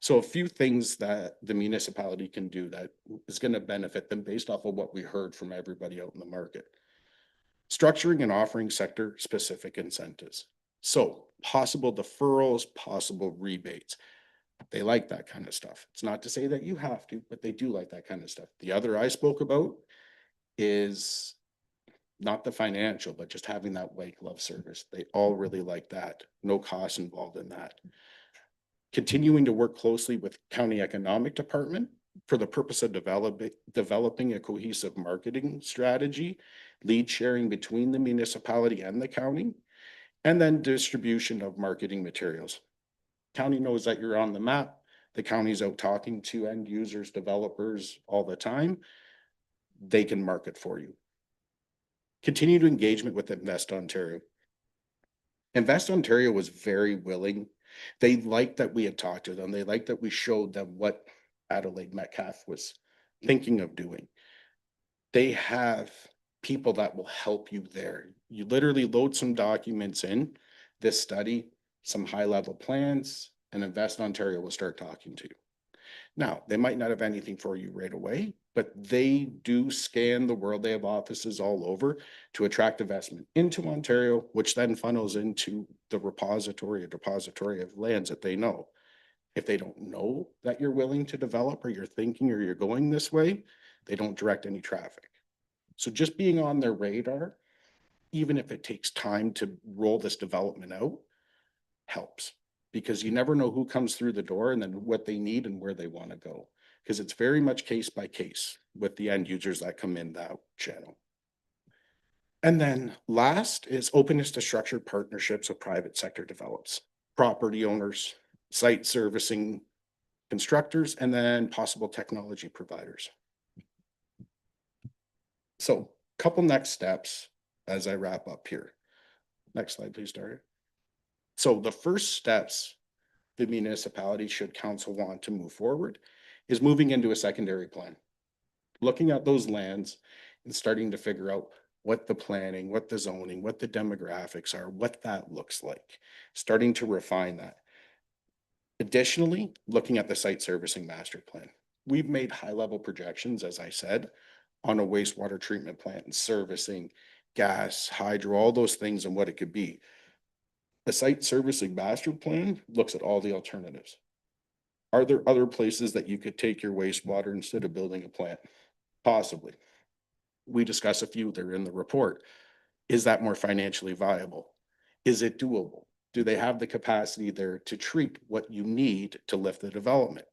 So a few things that the municipality can do that is going to benefit them based off of what we heard from everybody out in the market. Structuring and offering sector specific incentives. So possible deferrals, possible rebates. They like that kind of stuff. It's not to say that you have to, but they do like that kind of stuff. The other I spoke about is not the financial, but just having that white glove service. They all really like that. No cost involved in that. Continuing to work closely with county economic department for the purpose of developing a cohesive marketing strategy, lead sharing between the municipality and the county, and then distribution of marketing materials. County knows that you're on the map. The county's out talking to end users, developers all the time. They can market for you. Continued engagement with Invest Ontario. Invest Ontario was very willing. They liked that we had talked to them. They liked that we showed them what Adelaide Metcalfe was thinking of doing. They have people that will help you there. You literally load some documents in, this study, some high-level plans, and Invest Ontario will start talking to you. Now, they might not have anything for you right away, but they do scan the world. They have offices all over to attract investment into Ontario, which then funnels into the depository of lands that they know. If they don't know that you're willing to develop or you're thinking or you're going this way, they don't direct any traffic. So just being on their radar, even if it takes time to roll this development out, helps. Because you never know who comes through the door and then what they need and where they want to go. Because it's very much case by case with the end users that come in that channel. And then last is openness to structured partnerships with private sector develops, property owners, site servicing constructors, and then possible technology providers. So a couple next steps as I wrap up here. Next slide, please, Daria. So the first steps the municipality, should council want to move forward, is moving into a secondary plan. Looking at those lands and starting to figure out what the planning, what the zoning, what the demographics are, what that looks like. Starting to refine that. Additionally, looking at the site servicing master plan. We've made high-level projections, as I said, on a wastewater treatment plant and servicing, gas, hydro, all those things and what it could be. The site servicing master plan looks at all the alternatives. Are there other places that you could take your wastewater instead of building a plant? Possibly. We discuss a few, they're in the report. Is that more financially viable? Is it doable? Do they have the capacity there to treat what you need to lift the development?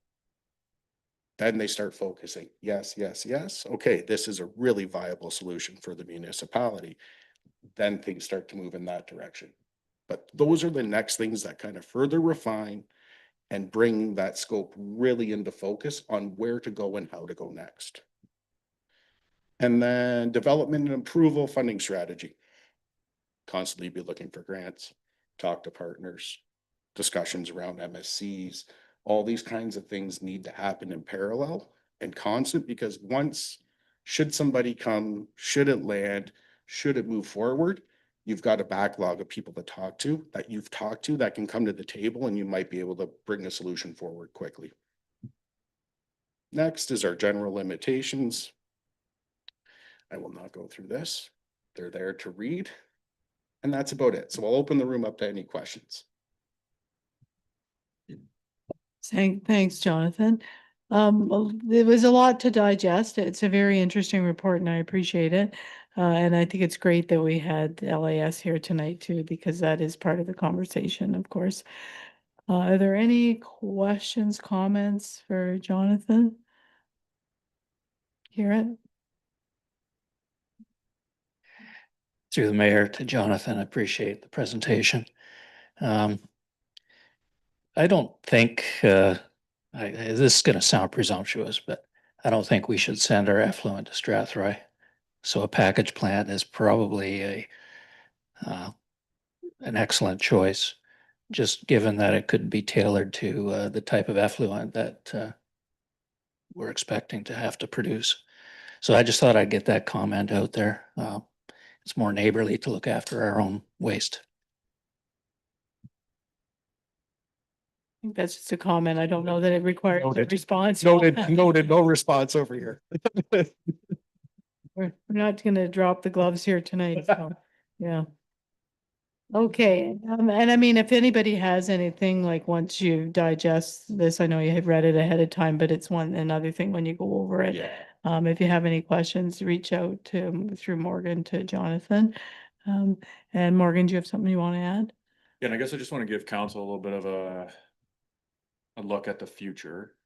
Then they start focusing. Yes, yes, yes. Okay, this is a really viable solution for the municipality. Then things start to move in that direction. But those are the next things that kind of further refine and bring that scope really into focus on where to go and how to go next. And then development and approval funding strategy. Constantly be looking for grants, talk to partners, discussions around MSCs, all these kinds of things need to happen in parallel and constant, because once, should somebody come, should it land, should it move forward, you've got a backlog of people to talk to that you've talked to that can come to the table and you might be able to bring a solution forward quickly. Next is our general limitations. I will not go through this. They're there to read. And that's about it. So I'll open the room up to any questions. Thanks, Jonathan. Well, there was a lot to digest. It's a very interesting report and I appreciate it. And I think it's great that we had LAS here tonight too, because that is part of the conversation, of course. Are there any questions, comments for Jonathan? Hear it? Through the mayor to Jonathan, I appreciate the presentation. I don't think, this is going to sound presumptuous, but I don't think we should send our effluent to Strathroy. So a package plant is probably an excellent choice, just given that it could be tailored to the type of effluent that we're expecting to have to produce. So I just thought I'd get that comment out there. It's more neighborly to look after our own waste. think that's just a comment. I don't know that it requires a Noted. response. Noted, no response over here. We're not gonna drop the gloves here tonight, so, yeah. Okay, and I mean, if anybody has anything, like, once you digest this, I know you had read it ahead of time, but it's another thing when you go over it. Yeah. If you have any questions, reach out to, through Morgan to Jonathan. And Morgan, do you have something you want to add? Yeah, and I guess I just want to give council a little bit of a look at the future.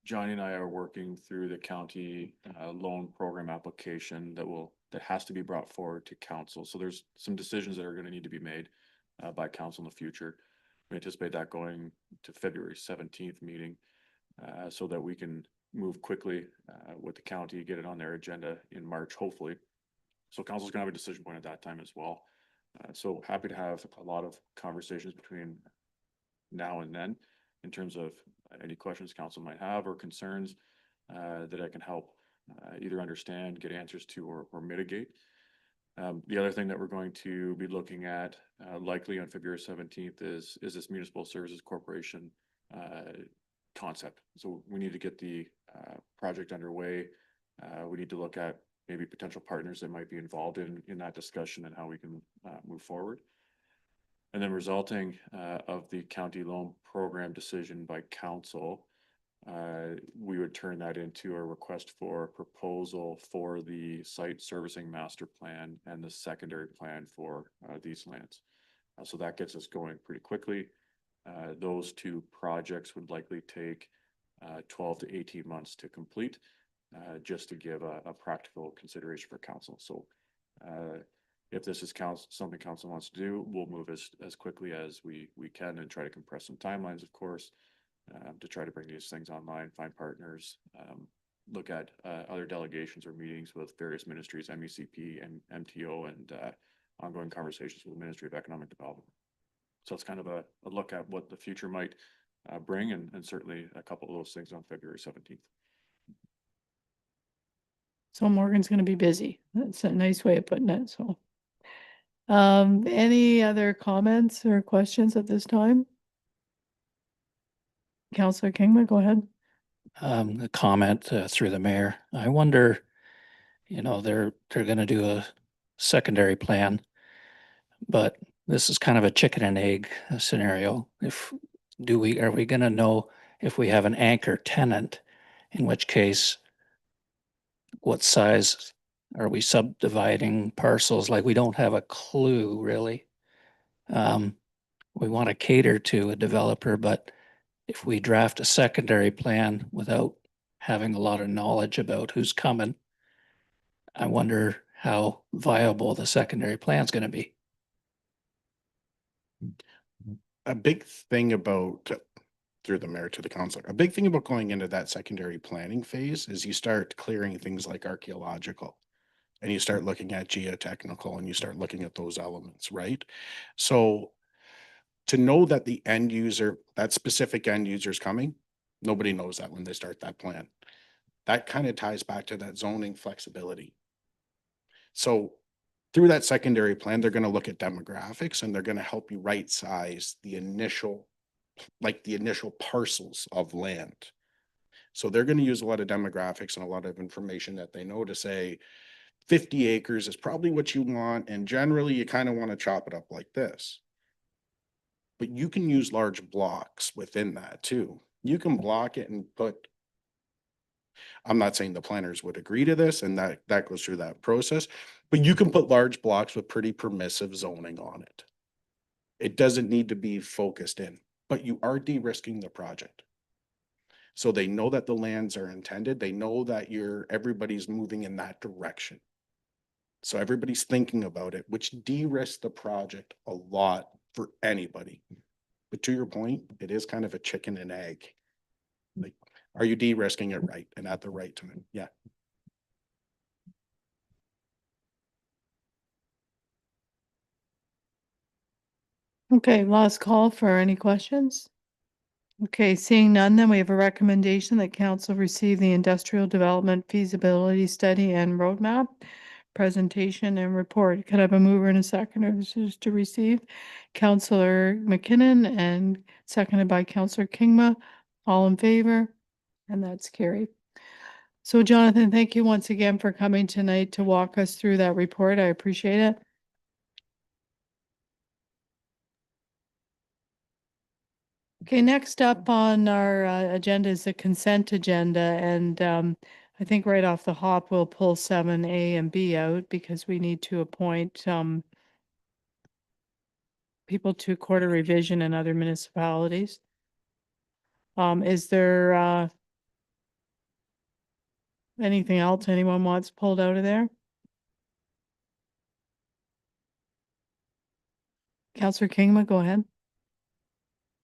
Johnny and I are working through the county loan program application that has to be brought forward to council. So there's some decisions that are going to need to be made by council in the future. We anticipate that going to February 17th meeting so that we can move quickly with the county, get it on their agenda in March, hopefully. So council's gonna have a decision point at that time as well. So happy to have a lot of conversations between now and then in terms of any questions council might have or concerns that I can help either understand, get answers to, or mitigate. The other thing that we're going to be looking at likely on February 17th is this Municipal Services Corporation concept. So we need to get the project underway. We need to look at maybe potential partners that might be involved in that discussion and how we can move forward. And then resulting of the county loan program decision by council, we would turn that into a request for proposal for the site servicing master plan and the secondary plan for these lands. So that gets us going pretty quickly. Those two projects would likely take 12 to 18 months to complete, just to give a practical consideration for council. So if this is something council wants to do, we'll move as quickly as we can and try to compress some timelines, of course, to try to bring these things online, find partners, look at other delegations or meetings with various ministries, MECP and MTO, and ongoing conversations with the Ministry of Economic Development. So it's kind of a look at what the future might bring, and certainly a couple of those things on February 17th. So Morgan's gonna be busy. That's a nice way of putting it, so. Any other comments or questions at this time? Councillor Kingma, go ahead. A comment through the mayor. I wonder, they're going to do a secondary plan, but this is kind of a chicken and egg scenario. Are we going to know if we have an anchor tenant, in which case, what size are we subdividing parcels? Like, we don't have a clue really. We want to cater to a developer, but if we draft a secondary plan without having a lot of knowledge about who's coming, I wonder how viable the secondary plan is going to be. A big thing about, through the mayor to the council, a big thing about going into that secondary planning phase is you start clearing things like archaeological. And you start looking at geotechnical and you start looking at those elements, right? So to know that the end user, that specific end user is coming, nobody knows that when they start that plan. That kind of ties back to that zoning flexibility. So through that secondary plan, they're going to look at demographics and they're going to help you right size the initial parcels of land. So they're going to use a lot of demographics and a lot of information that they know to say 50 acres is probably what you want. And generally you kind of want to chop it up like this. But you can use large blocks within that too. You can block it and put, I'm not saying the planners would agree to this and that goes through that process, but you can put large blocks with pretty permissive zoning on it. It doesn't need to be focused in, but you are de-risking the project. So they know that the lands are intended. They know that everybody's moving in that direction. So everybody's thinking about it, which de-risks the project a lot for anybody. But to your point, it is kind of a chicken and egg. Like, are you de-risking it right and at the right time? Yeah. Okay, last call for any questions? Okay, seeing none, then we have a recommendation that council receive the industrial development feasibility study and roadmap presentation and report. Could I have a mover and a seconder? This is to receive. Counselor McKinnon and seconded by Counselor Kingma. All in favor? And that's carried. So Jonathan, thank you once again for coming tonight to walk us through that report. I appreciate it. Okay, next up on our agenda is the consent agenda, and I think right off the hop, we'll pull 7A and B out because we need to appoint people to quarter revision in other municipalities. Is there anything else anyone wants pulled out of there? Counselor Kingma, go ahead.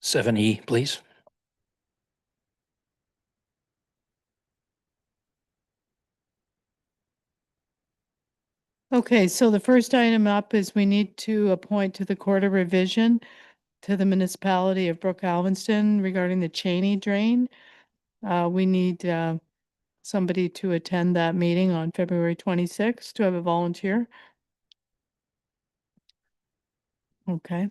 7E, please. Okay, so the first item up is we need to appoint to the Court of Revision to the municipality of Brook Alvinston regarding the Cheney drain. We need somebody to attend that meeting on February 26th. Do I have a volunteer? Okay.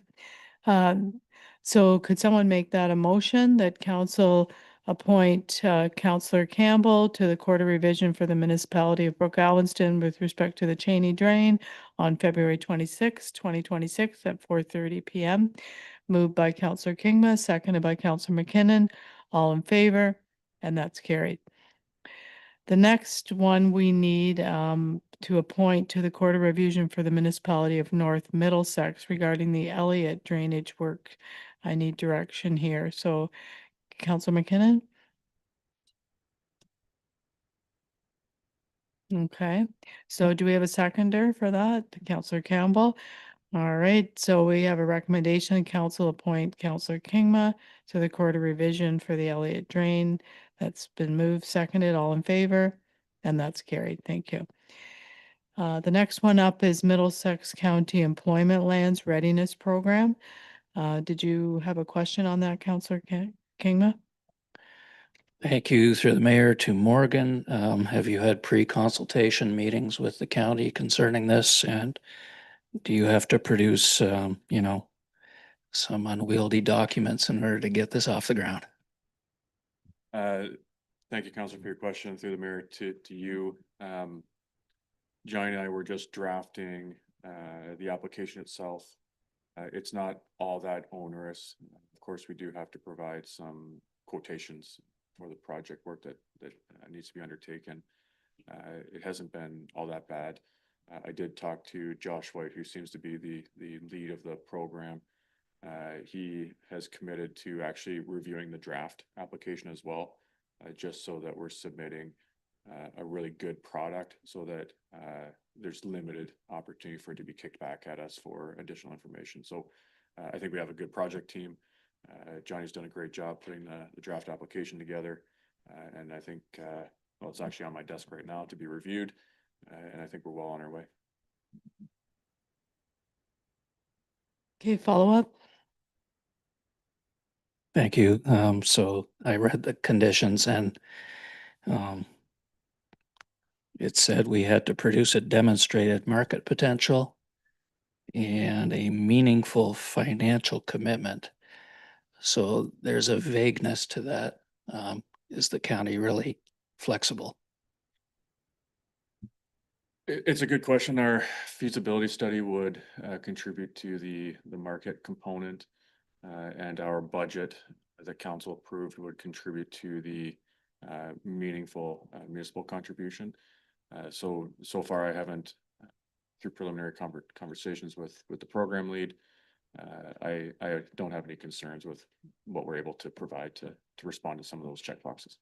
So could someone make that a motion that council appoint Councillor Campbell to the Court of Revision for the municipality of Brook Alvinston with respect to the Cheney drain on February 26th, 2026 at 4:30 PM. Moved by Councillor Kingma, seconded by Councillor McKinnon. All in favor? And that's carried. The next one we need to appoint to the Court of Revision for the municipality of North Middlesex regarding the Elliott drainage work. I need direction here. So Councillor McKinnon? Okay, so do we have a seconder for that? Councillor Campbell? All right, so we have a recommendation, council appoint Councillor Kingma to the Court of Revision for the Elliott Drain. That's been moved, seconded, all in favor, and that's carried. Thank you. The next one up is Middlesex County Employment Lands Readiness Program. Did you have a question on that, Councillor Kingma? Thank you through the mayor to Morgan. Have you had pre-consultation meetings with the county concerning this? And do you have to produce, some unwieldy documents in order to get this off the ground? Thank you, Councilor, for your question through the mayor to you. Johnny and I were just drafting the application itself. It's not all that onerous. Of course, we do have to provide some quotations for the project work that needs to be undertaken. It hasn't been all that bad. I did talk to Josh White, who seems to be the lead of the program. He has committed to actually reviewing the draft application as well, just so that we're submitting a really good product so that there's limited opportunity for it to be kicked back at us for additional information. So I think we have a good project team. Johnny's done a great job putting the draft application together. And I think, well, it's actually on my desk right now to be reviewed. And I think we're well on our way. Okay, follow up. Thank you. So I read the conditions and it said we had to produce a demonstrated market potential and a meaningful financial commitment. So there's a vagueness to that. Is the county really flexible? It's a good question. Our feasibility study would contribute to the market component, and our budget that council approved would contribute to the meaningful municipal contribution. So far I haven't, through preliminary conversations with the program lead, I don't have any concerns with what we're able to provide to respond to some of those checkboxes.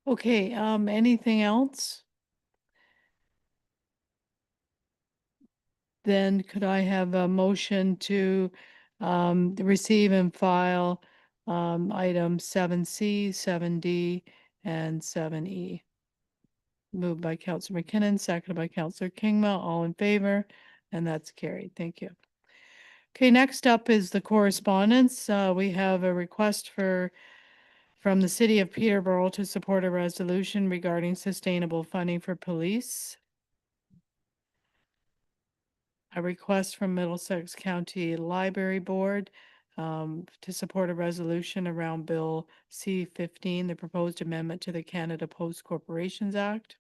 Okay, anything else? Then could I have a motion to receive and file item 7C, 7D, and 7E? Moved by Counselor McKinnon, seconded by Counselor Kingma, all in favor, and that's carried. Thank you. Okay, next up is the correspondence. We have a request from the city of Peterborough to support a resolution regarding sustainable funding for police. A request from Middlesex County Library Board to support a resolution around Bill C-15, the proposed amendment to the Canada Post Corporations Act.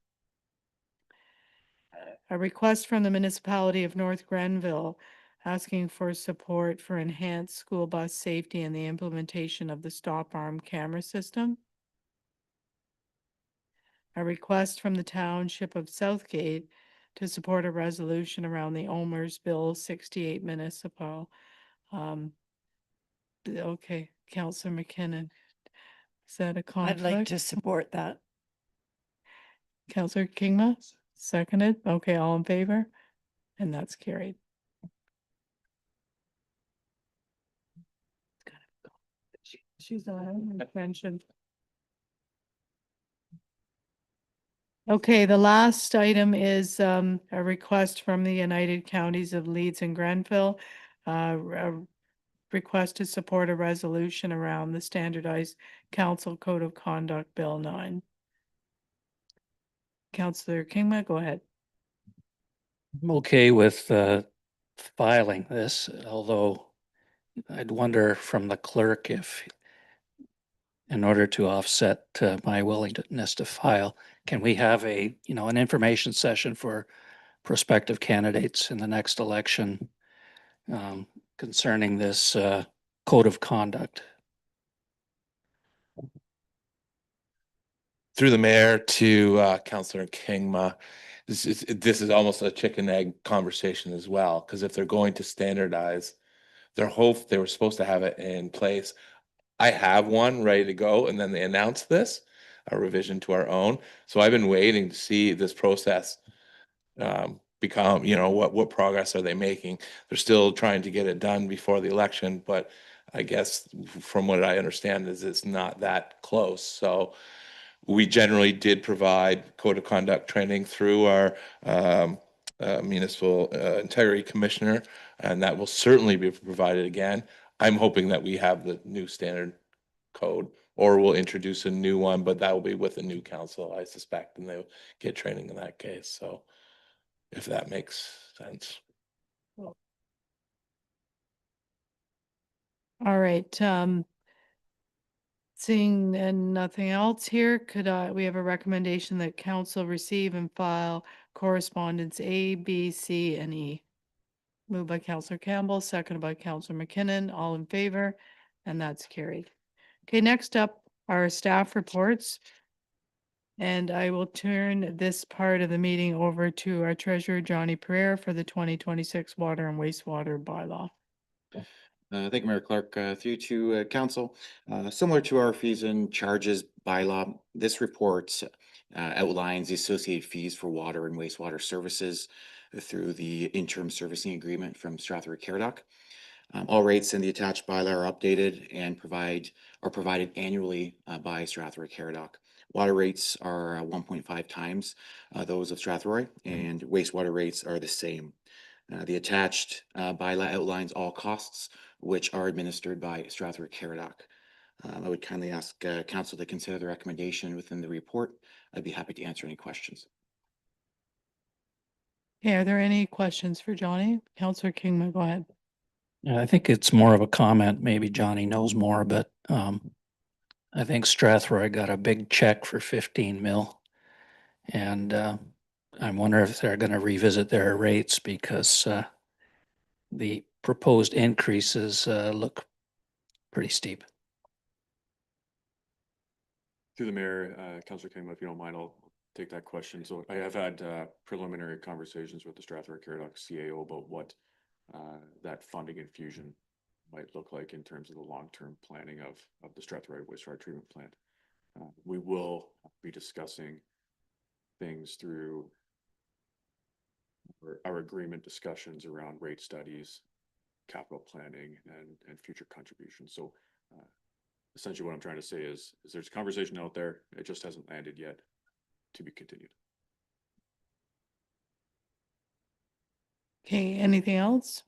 A request from the municipality of North Grenville asking for support for enhanced school bus safety and the implementation of the stop arm camera system. A request from the township of Southgate to support a resolution around the OMERS Bill 68 municipal. Okay, Counselor McKinnon. Is that a conflict? I'd like to support that. Counselor Kingma, seconded. Okay, all in favor? And that's carried. She's on mentioned. Okay, the last item is a request from the United Counties of Leeds and Grenville. A request to support a resolution around the Standardized Council Code of Conduct Bill 9. Counselor Kingma, go ahead. I'm okay with filing this, although I'd wonder from the clerk if, in order to offset my willingness to file, can we have an information session for prospective candidates in the next election concerning this code of conduct? Through the mayor to Councillor Kingma, this is almost a chicken egg conversation as well, because if they're going to standardize, they were supposed to have it in place. I have one ready to go, and then they announced this, a revision to our own. So I've been waiting to see this process become, what progress are they making? They're still trying to get it done before the election, but I guess from what I understand is it's not that close. So we generally did provide code of conduct training through our municipal integrity commissioner, and that will certainly be provided again. I'm hoping that we have the new standard code, or we'll introduce a new one, but that will be with a new council, I suspect, and they'll get training in that case. So if that makes sense. All right, seeing nothing else here, we have a recommendation that council receive and file correspondence A, B, C, and E. Moved by Counselor Campbell, seconded by Counselor McKinnon, all in favor, and that's carried. Okay, next up are staff reports. And I will turn this part of the meeting over to our treasurer, Johnny Pereira, for the 2026 water and wastewater bylaw. Thank you, Mayor Clark. Through to council. Similar to our fees and charges bylaw, this report outlines the associated fees for water and wastewater services through the interim servicing agreement from Strathroy Caradoc. All rates in the attached bylaw are updated and are provided annually by Strathroy Caradoc. Water rates are 1.5 times those of Strathroy, and wastewater rates are the same. The attached bylaw outlines all costs which are administered by Strathroy Caradoc. I would kindly ask council to consider the recommendation within the report. I'd be happy to answer any questions. Okay, are there any questions for Johnny? Councillor Kingman, go ahead. Yeah, I think it's more of a comment. Maybe Johnny knows more, but I think Strathroy got a big check for 15 mil. And I wonder if they're going to revisit their rates because the proposed increases look pretty steep. Through the mayor, Councillor King, if you don't mind, I'll take that question. So I have had preliminary conversations with the Strathroy Caradoc CAO about what that funding infusion might look like in terms of the long-term planning of the Strathroy wastewater treatment plant. We will be discussing things through our agreement discussions around rate studies, capital planning, and future contributions. So essentially what I'm trying to say is there's conversation out there. It just hasn't landed yet, to be continued. Okay, anything else?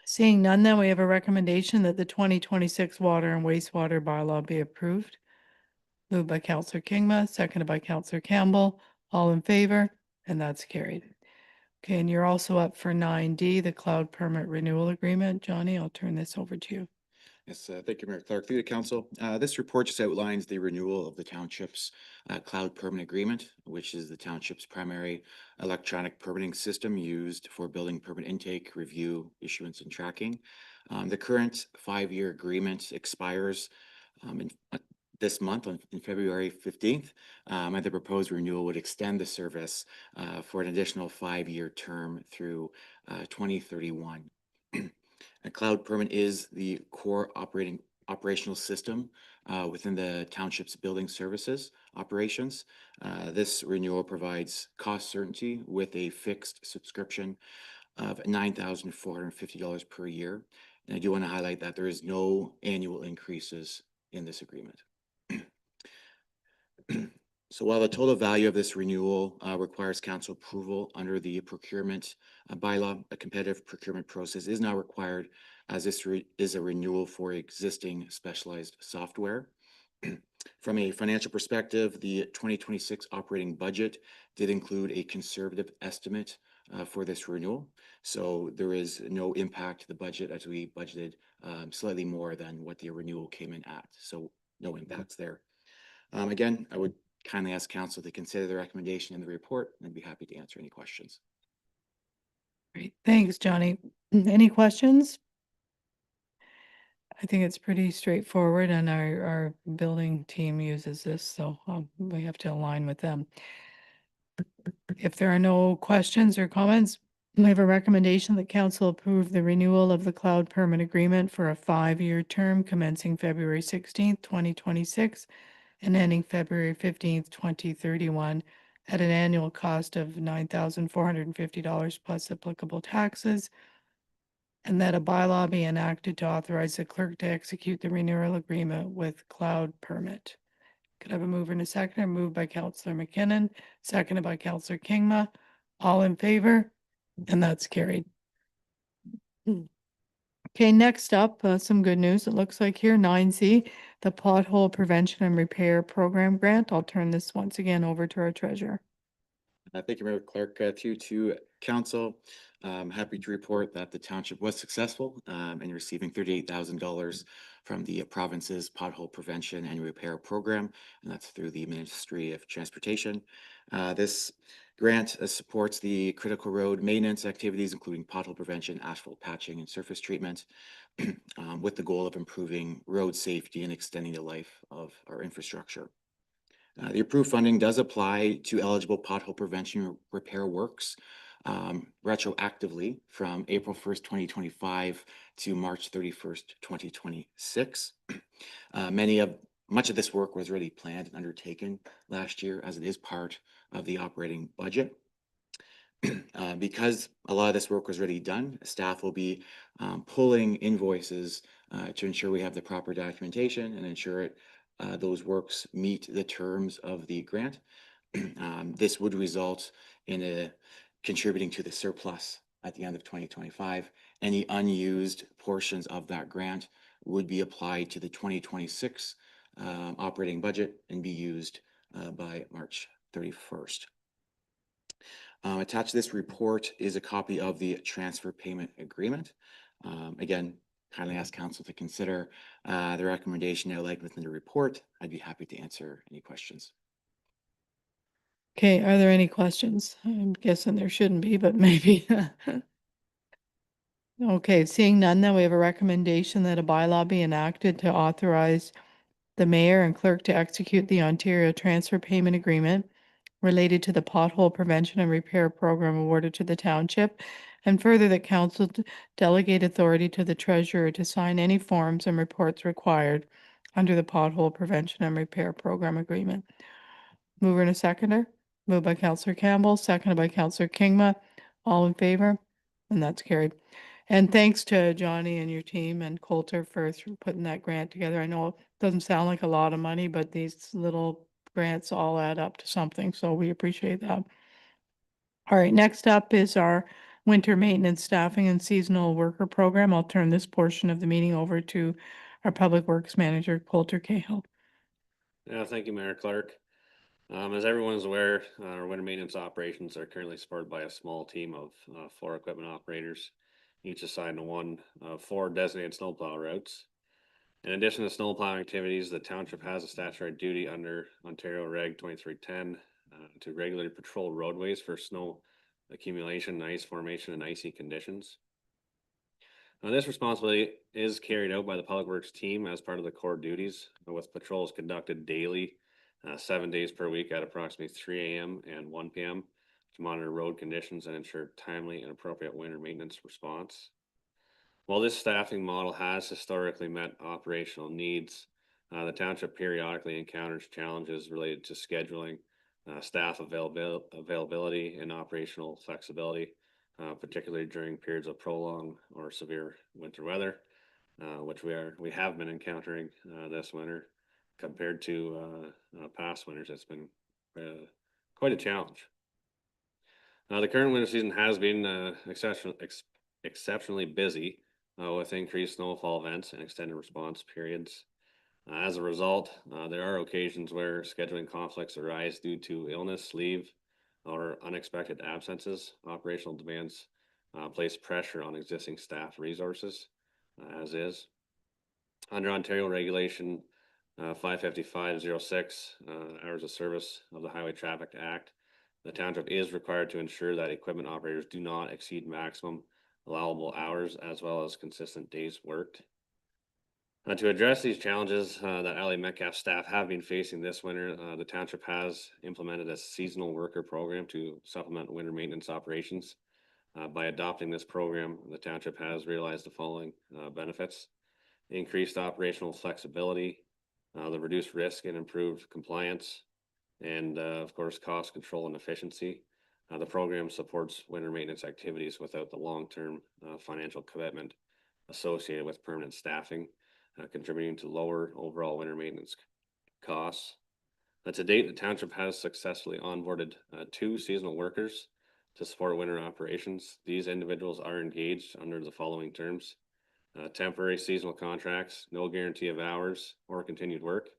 Seeing none, then we have a recommendation that the 2026 water and wastewater bylaw be approved. Moved by Counselor Kingma, seconded by Counselor Campbell. All in favor? And that's carried. Okay, and you're also up for 9D, the cloud permit renewal agreement. Johnny, I'll turn this over to you. Yes, thank you, Mayor Clark. Through the council, this report just outlines the renewal of the township's cloud permit agreement, which is the township's primary electronic permitting system used for building permit intake, review, issuance, and tracking. The current 5-year agreement expires this month in February 15th, and the proposed renewal would extend the service for an additional 5-year term through 2031. A cloud permit is the core operational system within the township's building services operations. This renewal provides cost certainty with a fixed subscription of $9,450 per year. And I do want to highlight that there is no annual increases in this agreement. So while the total value of this renewal requires council approval under the procurement bylaw, a competitive procurement process is now required, as this is a renewal for existing specialized software. From a financial perspective, the 2026 operating budget did include a conservative estimate for this renewal. So there is no impact to the budget, as we budgeted slightly more than what the renewal came in at. So no impacts there. Again, I would kindly ask council to consider the recommendation in the report, and I'd be happy to answer any questions. Great, thanks, Johnny. Any questions? I think it's pretty straightforward and our building team uses this, so we have to align with them. If there are no questions or comments, we have a recommendation that council approve the renewal of the cloud permit agreement for a 5-year term commencing February 16th, 2026 and ending February 15th, 2031 at an annual cost of $9,450 plus applicable taxes. And that a bylaw be enacted to authorize the clerk to execute the renewal agreement with cloud permit. Could I have a mover and a seconder? Moved by Councillor McKinnon, seconded by Councillor Kingma. All in favor? And that's carried. Okay, next up, some good news. It looks like here, 9C, the pothole prevention and repair program grant. I'll turn this once again over to our treasurer. Thank you, Mayor Clark. Through to council, I'm happy to report that the township was successful in receiving $38,000 from the province's pothole prevention and repair program, and that's through the Ministry of Transportation. This grant supports the critical road maintenance activities, including pothole prevention, asphalt patching, and surface treatment, with the goal of improving road safety and extending the life of our infrastructure. The approved funding does apply to eligible pothole prevention repair works retroactively from April 1st, 2025 to March 31st, 2026. Much of this work was already planned and undertaken last year, as it is part of the operating budget. Because a lot of this work was already done, staff will be pulling invoices to ensure we have the proper documentation and ensure those works meet the terms of the grant. This would result in contributing to the surplus at the end of 2025. Any unused portions of that grant would be applied to the 2026 operating budget and be used by March 31st. Attached to this report is a copy of the transfer payment agreement. Again, kindly ask council to consider the recommendation outlined within the report. I'd be happy to answer any questions. Okay, are there any questions? I'm guessing there shouldn't be, but maybe. Okay, seeing none, then we have a recommendation that a bylaw be enacted to authorize the mayor and clerk to execute the Ontario Transfer Payment Agreement related to the pothole prevention and repair program awarded to the township, and further that council delegate authority to the treasurer to sign any forms and reports required under the pothole prevention and repair program agreement. Mover and a seconder, moved by Councillor Campbell, seconded by Councillor Kingma. All in favor? And that's carried. And thanks to Johnny and your team and Coulter for putting that grant together. I know it doesn't sound like a lot of money, but these little grants all add up to something, so we appreciate that. All right, next up is our winter maintenance staffing and seasonal worker program. I'll turn this portion of the meeting over to our Public Works Manager, Coulter Cahill. Yeah, thank you, Mayor Clark. As everyone is aware, our winter maintenance operations are currently supported by a small team of 4 equipment operators, each assigned to one of 4 designated snowplow routes. In addition to snowplowing activities, the township has a statutory duty under Ontario Reg 2310 to regularly patrol roadways for snow accumulation, ice formation, and icy conditions. Now, this responsibility is carried out by the Public Works team as part of the core duties, with patrols conducted daily, 7 days per week at approximately 3 a.m. and 1 p.m. to monitor road conditions and ensure timely and appropriate winter maintenance response. While this staffing model has historically met operational needs, the township periodically encounters challenges related to scheduling, staff availability, and operational flexibility, particularly during periods of prolonged or severe winter weather, which we have been encountering this winter compared to past winters. It's been quite a challenge. The current winter season has been exceptionally busy with increased snowfall events and extended response periods. As a result, there are occasions where scheduling conflicts arise due to illness, leave, or unexpected absences. Operational demands place pressure on existing staff resources, as is. Under Ontario Regulation 55506, Hours of Service of the Highway Traffic Act, the township is required to ensure that equipment operators do not exceed maximum allowable hours as well as consistent days worked. To address these challenges that Adelaide Metcalfe staff have been facing this winter, the township has implemented a seasonal worker program to supplement winter maintenance operations. By adopting this program, the township has realized the following benefits: increased operational flexibility, the reduced risk and improved compliance, and of course, cost control and efficiency. The program supports winter maintenance activities without the long-term financial commitment associated with permanent staffing, contributing to lower overall winter maintenance costs. To date, the township has successfully onboarded 2 seasonal workers to support winter operations. These individuals are engaged under the following terms: temporary seasonal contracts, no guarantee of hours or continued work,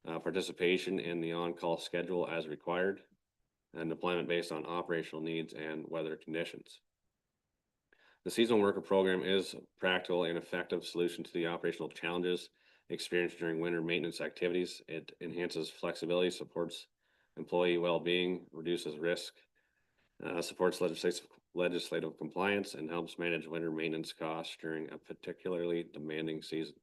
participation in the on-call schedule as required, and deployment based on operational needs and weather conditions. The seasonal worker program is a practical and effective solution to the operational challenges experienced during winter maintenance activities. It enhances flexibility, supports employee well-being, reduces risk, supports legislative compliance, and helps manage winter maintenance costs during a particularly demanding season.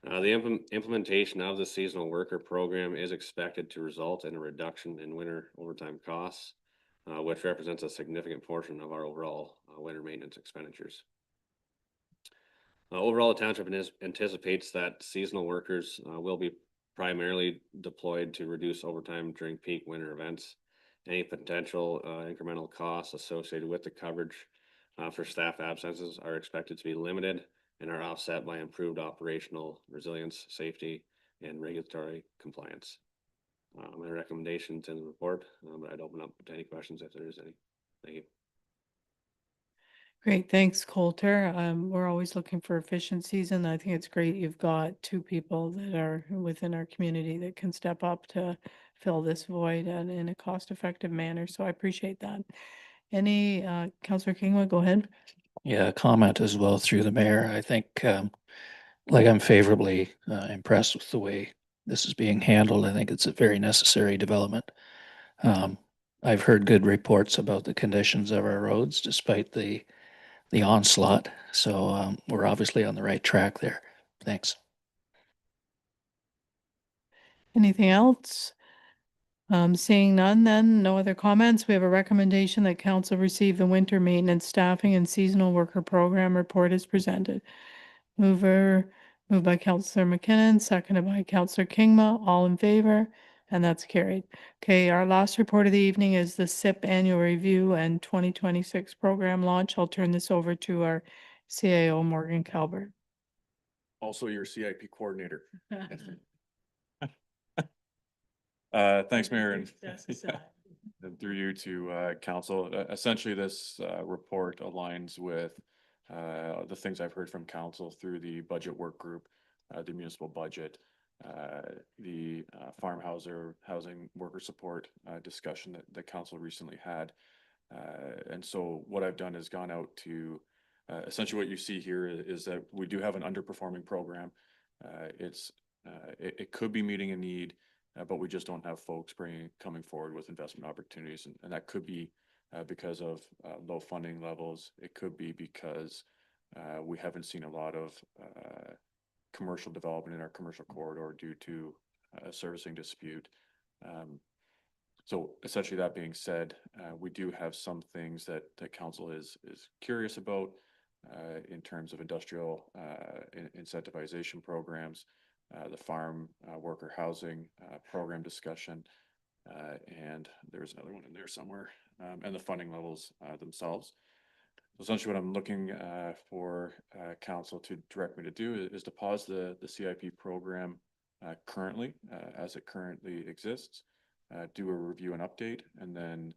The implementation of the seasonal worker program is expected to result in a reduction in winter overtime costs, which represents a significant portion of our overall winter maintenance expenditures. Overall, the township anticipates that seasonal workers will be primarily deployed to reduce overtime during peak winter events. Any potential incremental costs associated with the coverage for staff absences are expected to be limited and are offset by improved operational resilience, safety, and regulatory compliance. My recommendations in the report, but I'd open up to any questions if there is any. Thank you. Great, thanks, Coulter. We're always looking for efficiencies, and I think it's great you've got 2 people that are within our community that can step up to fill this void and in a cost-effective manner. So I appreciate that. Any, Councillor Kingwood, go ahead. Yeah, comment as well through the mayor. I think, I'm favorably impressed with the way this is being handled. I think it's a very necessary development. I've heard good reports about the conditions of our roads despite the onslaught. So we're obviously on the right track there. Thanks. Anything else? Seeing none, then no other comments. We have a recommendation that council receive the winter maintenance staffing and seasonal worker program report as presented. Moved by Councillor McKinnon, seconded by Councillor Kingma. All in favor? And that's carried. Okay, our last report of the evening is the SIP annual review and 2026 program launch. I'll turn this over to our CAO, Morgan Calvert. Also your CIP coordinator. Thanks, Mayor. And through you to council, essentially this report aligns with the things I've heard from council through the budget work group, the municipal budget, the housing worker support discussion that council recently had. And so what I've done is gone out to essentially what you see here is that we do have an underperforming program. It could be meeting a need, but we just don't have folks coming forward with investment opportunities, and that could be because of low funding levels. It could be because we haven't seen a lot of commercial development in our commercial corridor due to a servicing dispute. So essentially, that being said, we do have some things that council is curious about in terms of industrial incentivization programs, the farm worker housing program discussion, and there's another one in there somewhere, and the funding levels themselves. Essentially, what I'm looking for council to direct me to do is to pause the CIP program currently as it currently exists. Do a review and update, and then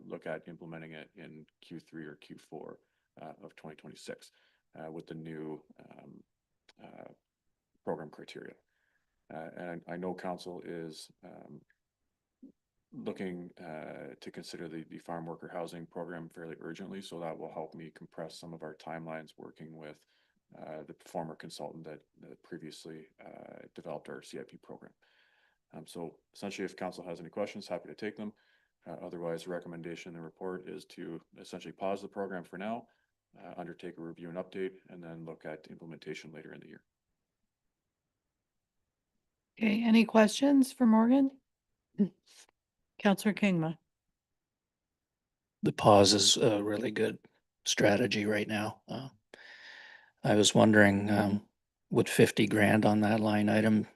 look at implementing it in Q3 or Q4 of 2026 with the new program criteria. And I know council is looking to consider the farm worker housing program fairly urgently, so that will help me compress some of our timelines working with the former consultant that previously developed our CIP program. So essentially, if council has any questions, happy to take them. Otherwise, the recommendation in the report is to essentially pause the program for now, undertake a review and update, and then look at implementation later in the year. Okay, any questions for Morgan? Counselor Kingma. The pause is a really good strategy right now. I was wondering, would 50 grand on that line item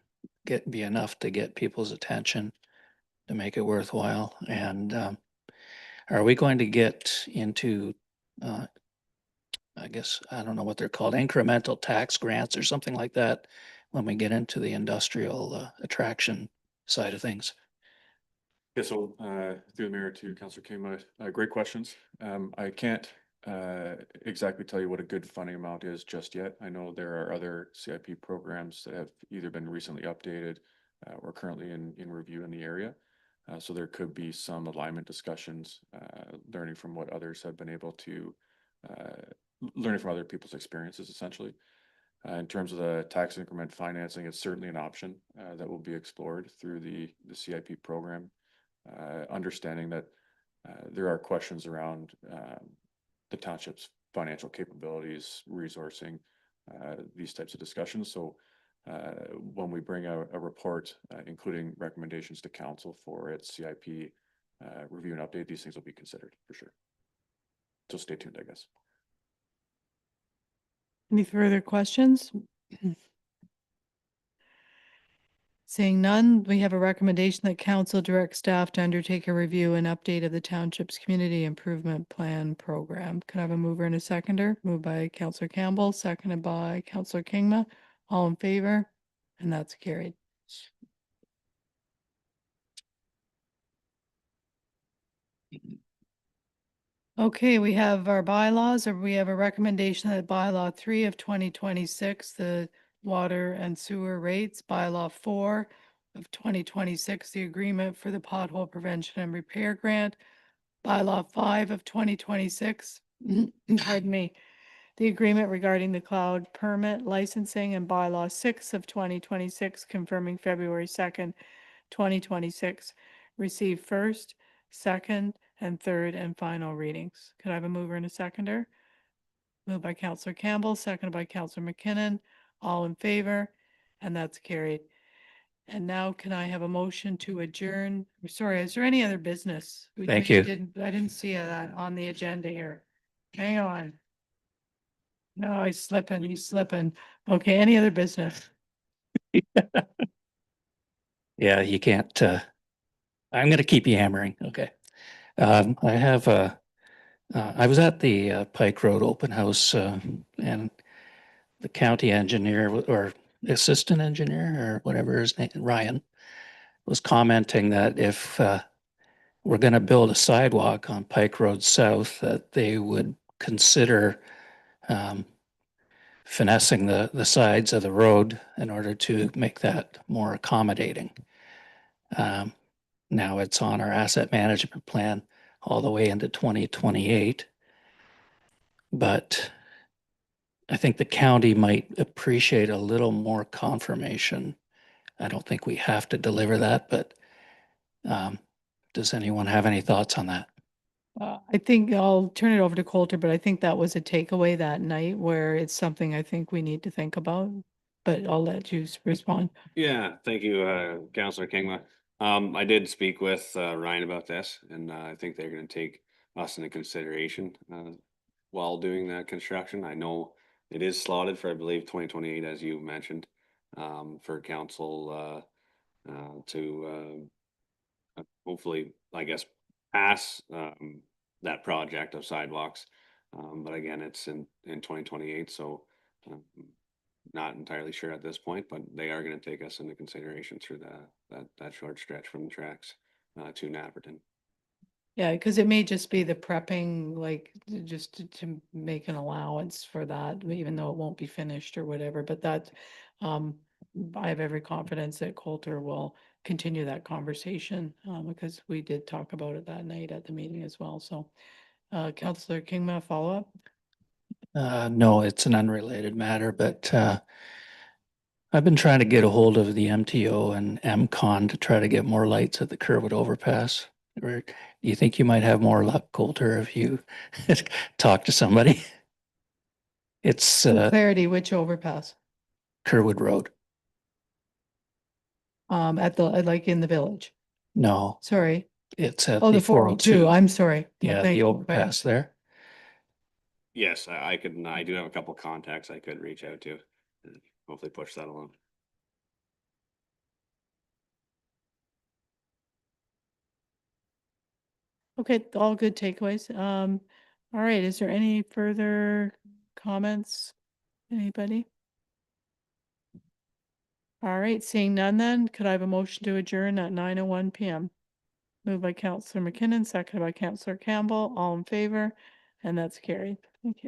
be enough to get people's attention to make it worthwhile? And are we going to get into, I guess, I don't know what they're called, incremental tax grants or something like that when we get into the industrial attraction side of things? Yeah, so through the mayor to Councillor Kingma, great questions. I can't exactly tell you what a good funding amount is just yet. I know there are other CIP programs that have either been recently updated or currently in review in the area. So there could be some alignment discussions, learning from what others have been able to, learning from other people's experiences, essentially. In terms of the tax increment financing, it's certainly an option that will be explored through the CIP program. Understanding that there are questions around the township's financial capabilities, resourcing, these types of discussions. So when we bring a report, including recommendations to council for its CIP review and update, these things will be considered for sure. So stay tuned, I guess. Any further questions? Seeing none, we have a recommendation that council direct staff to undertake a review and update of the township's community improvement plan program. Can I have a mover and a seconder? Moved by Councillor Campbell, seconded by Councillor Kingma. All in favor? And that's carried. Okay, we have our bylaws, or we have a recommendation that bylaw 3 of 2026, the water and sewer rates, bylaw 4 of 2026, the agreement for the pothole prevention and repair grant, bylaw 5 of 2026, pardon me, the agreement regarding the cloud permit licensing, and bylaw 6 of 2026, confirming February 2nd, 2026, received first, second, and third and final readings. Could I have a mover and a seconder? Moved by Councillor Campbell, seconded by Councillor McKinnon. All in favor? And that's carried. And now can I have a motion to adjourn? Sorry, is there any other business? Thank We you. I didn't see that on the agenda here. Hang on. No, he's slipping. Okay, any other business? Yeah, you can't, I'm gonna keep you hammering, okay. I have I was at the Pike Road Open House, and the county engineer or assistant engineer or whatever his name, Ryan, was commenting that if we're gonna build a sidewalk on Pike Road South, that they would consider finessing the sides of the road in order to make that more accommodating. Now it's on our asset management plan all the way into 2028. But I think the county might appreciate a little more confirmation. I don't think we have to deliver that, but does anyone have any thoughts on that? I think I'll turn it over to Coulter, but I think that was a takeaway that night where it's something I think we need to think about. But I'll let you respond. Yeah, thank you, Councillor Kingma. I did speak with Ryan about this, and I think they're gonna take us into consideration while doing that construction. I know it is slotted for, I believe, 2028, as you mentioned, for council to hopefully, I guess, pass that project of sidewalks. But again, it's in 2028, so not entirely sure at this point, but they are going to take us into consideration through that short stretch from the tracks to Napperton. Yeah, because it may just be the prepping, like just to make an allowance for that, even though it won't be finished or whatever. But that, I have every confidence that Coulter will continue that conversation because we did talk about it that night at the meeting as well. So, Councillor Kingma, follow up. No, it's an unrelated matter, but I've been trying to get a hold of the MTO and MCON to try to get more lights at the Kerwood overpass. Or do you think you might have more luck, Coulter, if you talk to somebody? It's For clarity, which overpass? Kerwood Road. At the, like in the village. No, Sorry. it's at Oh, the the 402. 402. I'm sorry. Yeah, Thank the you. overpass there. Yes, I do have a couple contacts I could reach out to, and hopefully push that along. Okay, all good takeaways. All right, is there any further comments? Anybody? All right, seeing none then, could I have a motion to adjourn at 9:01 PM? Moved by Councillor McKinnon, seconded by Councillor Campbell, all in favor, and that's carried. Thank you.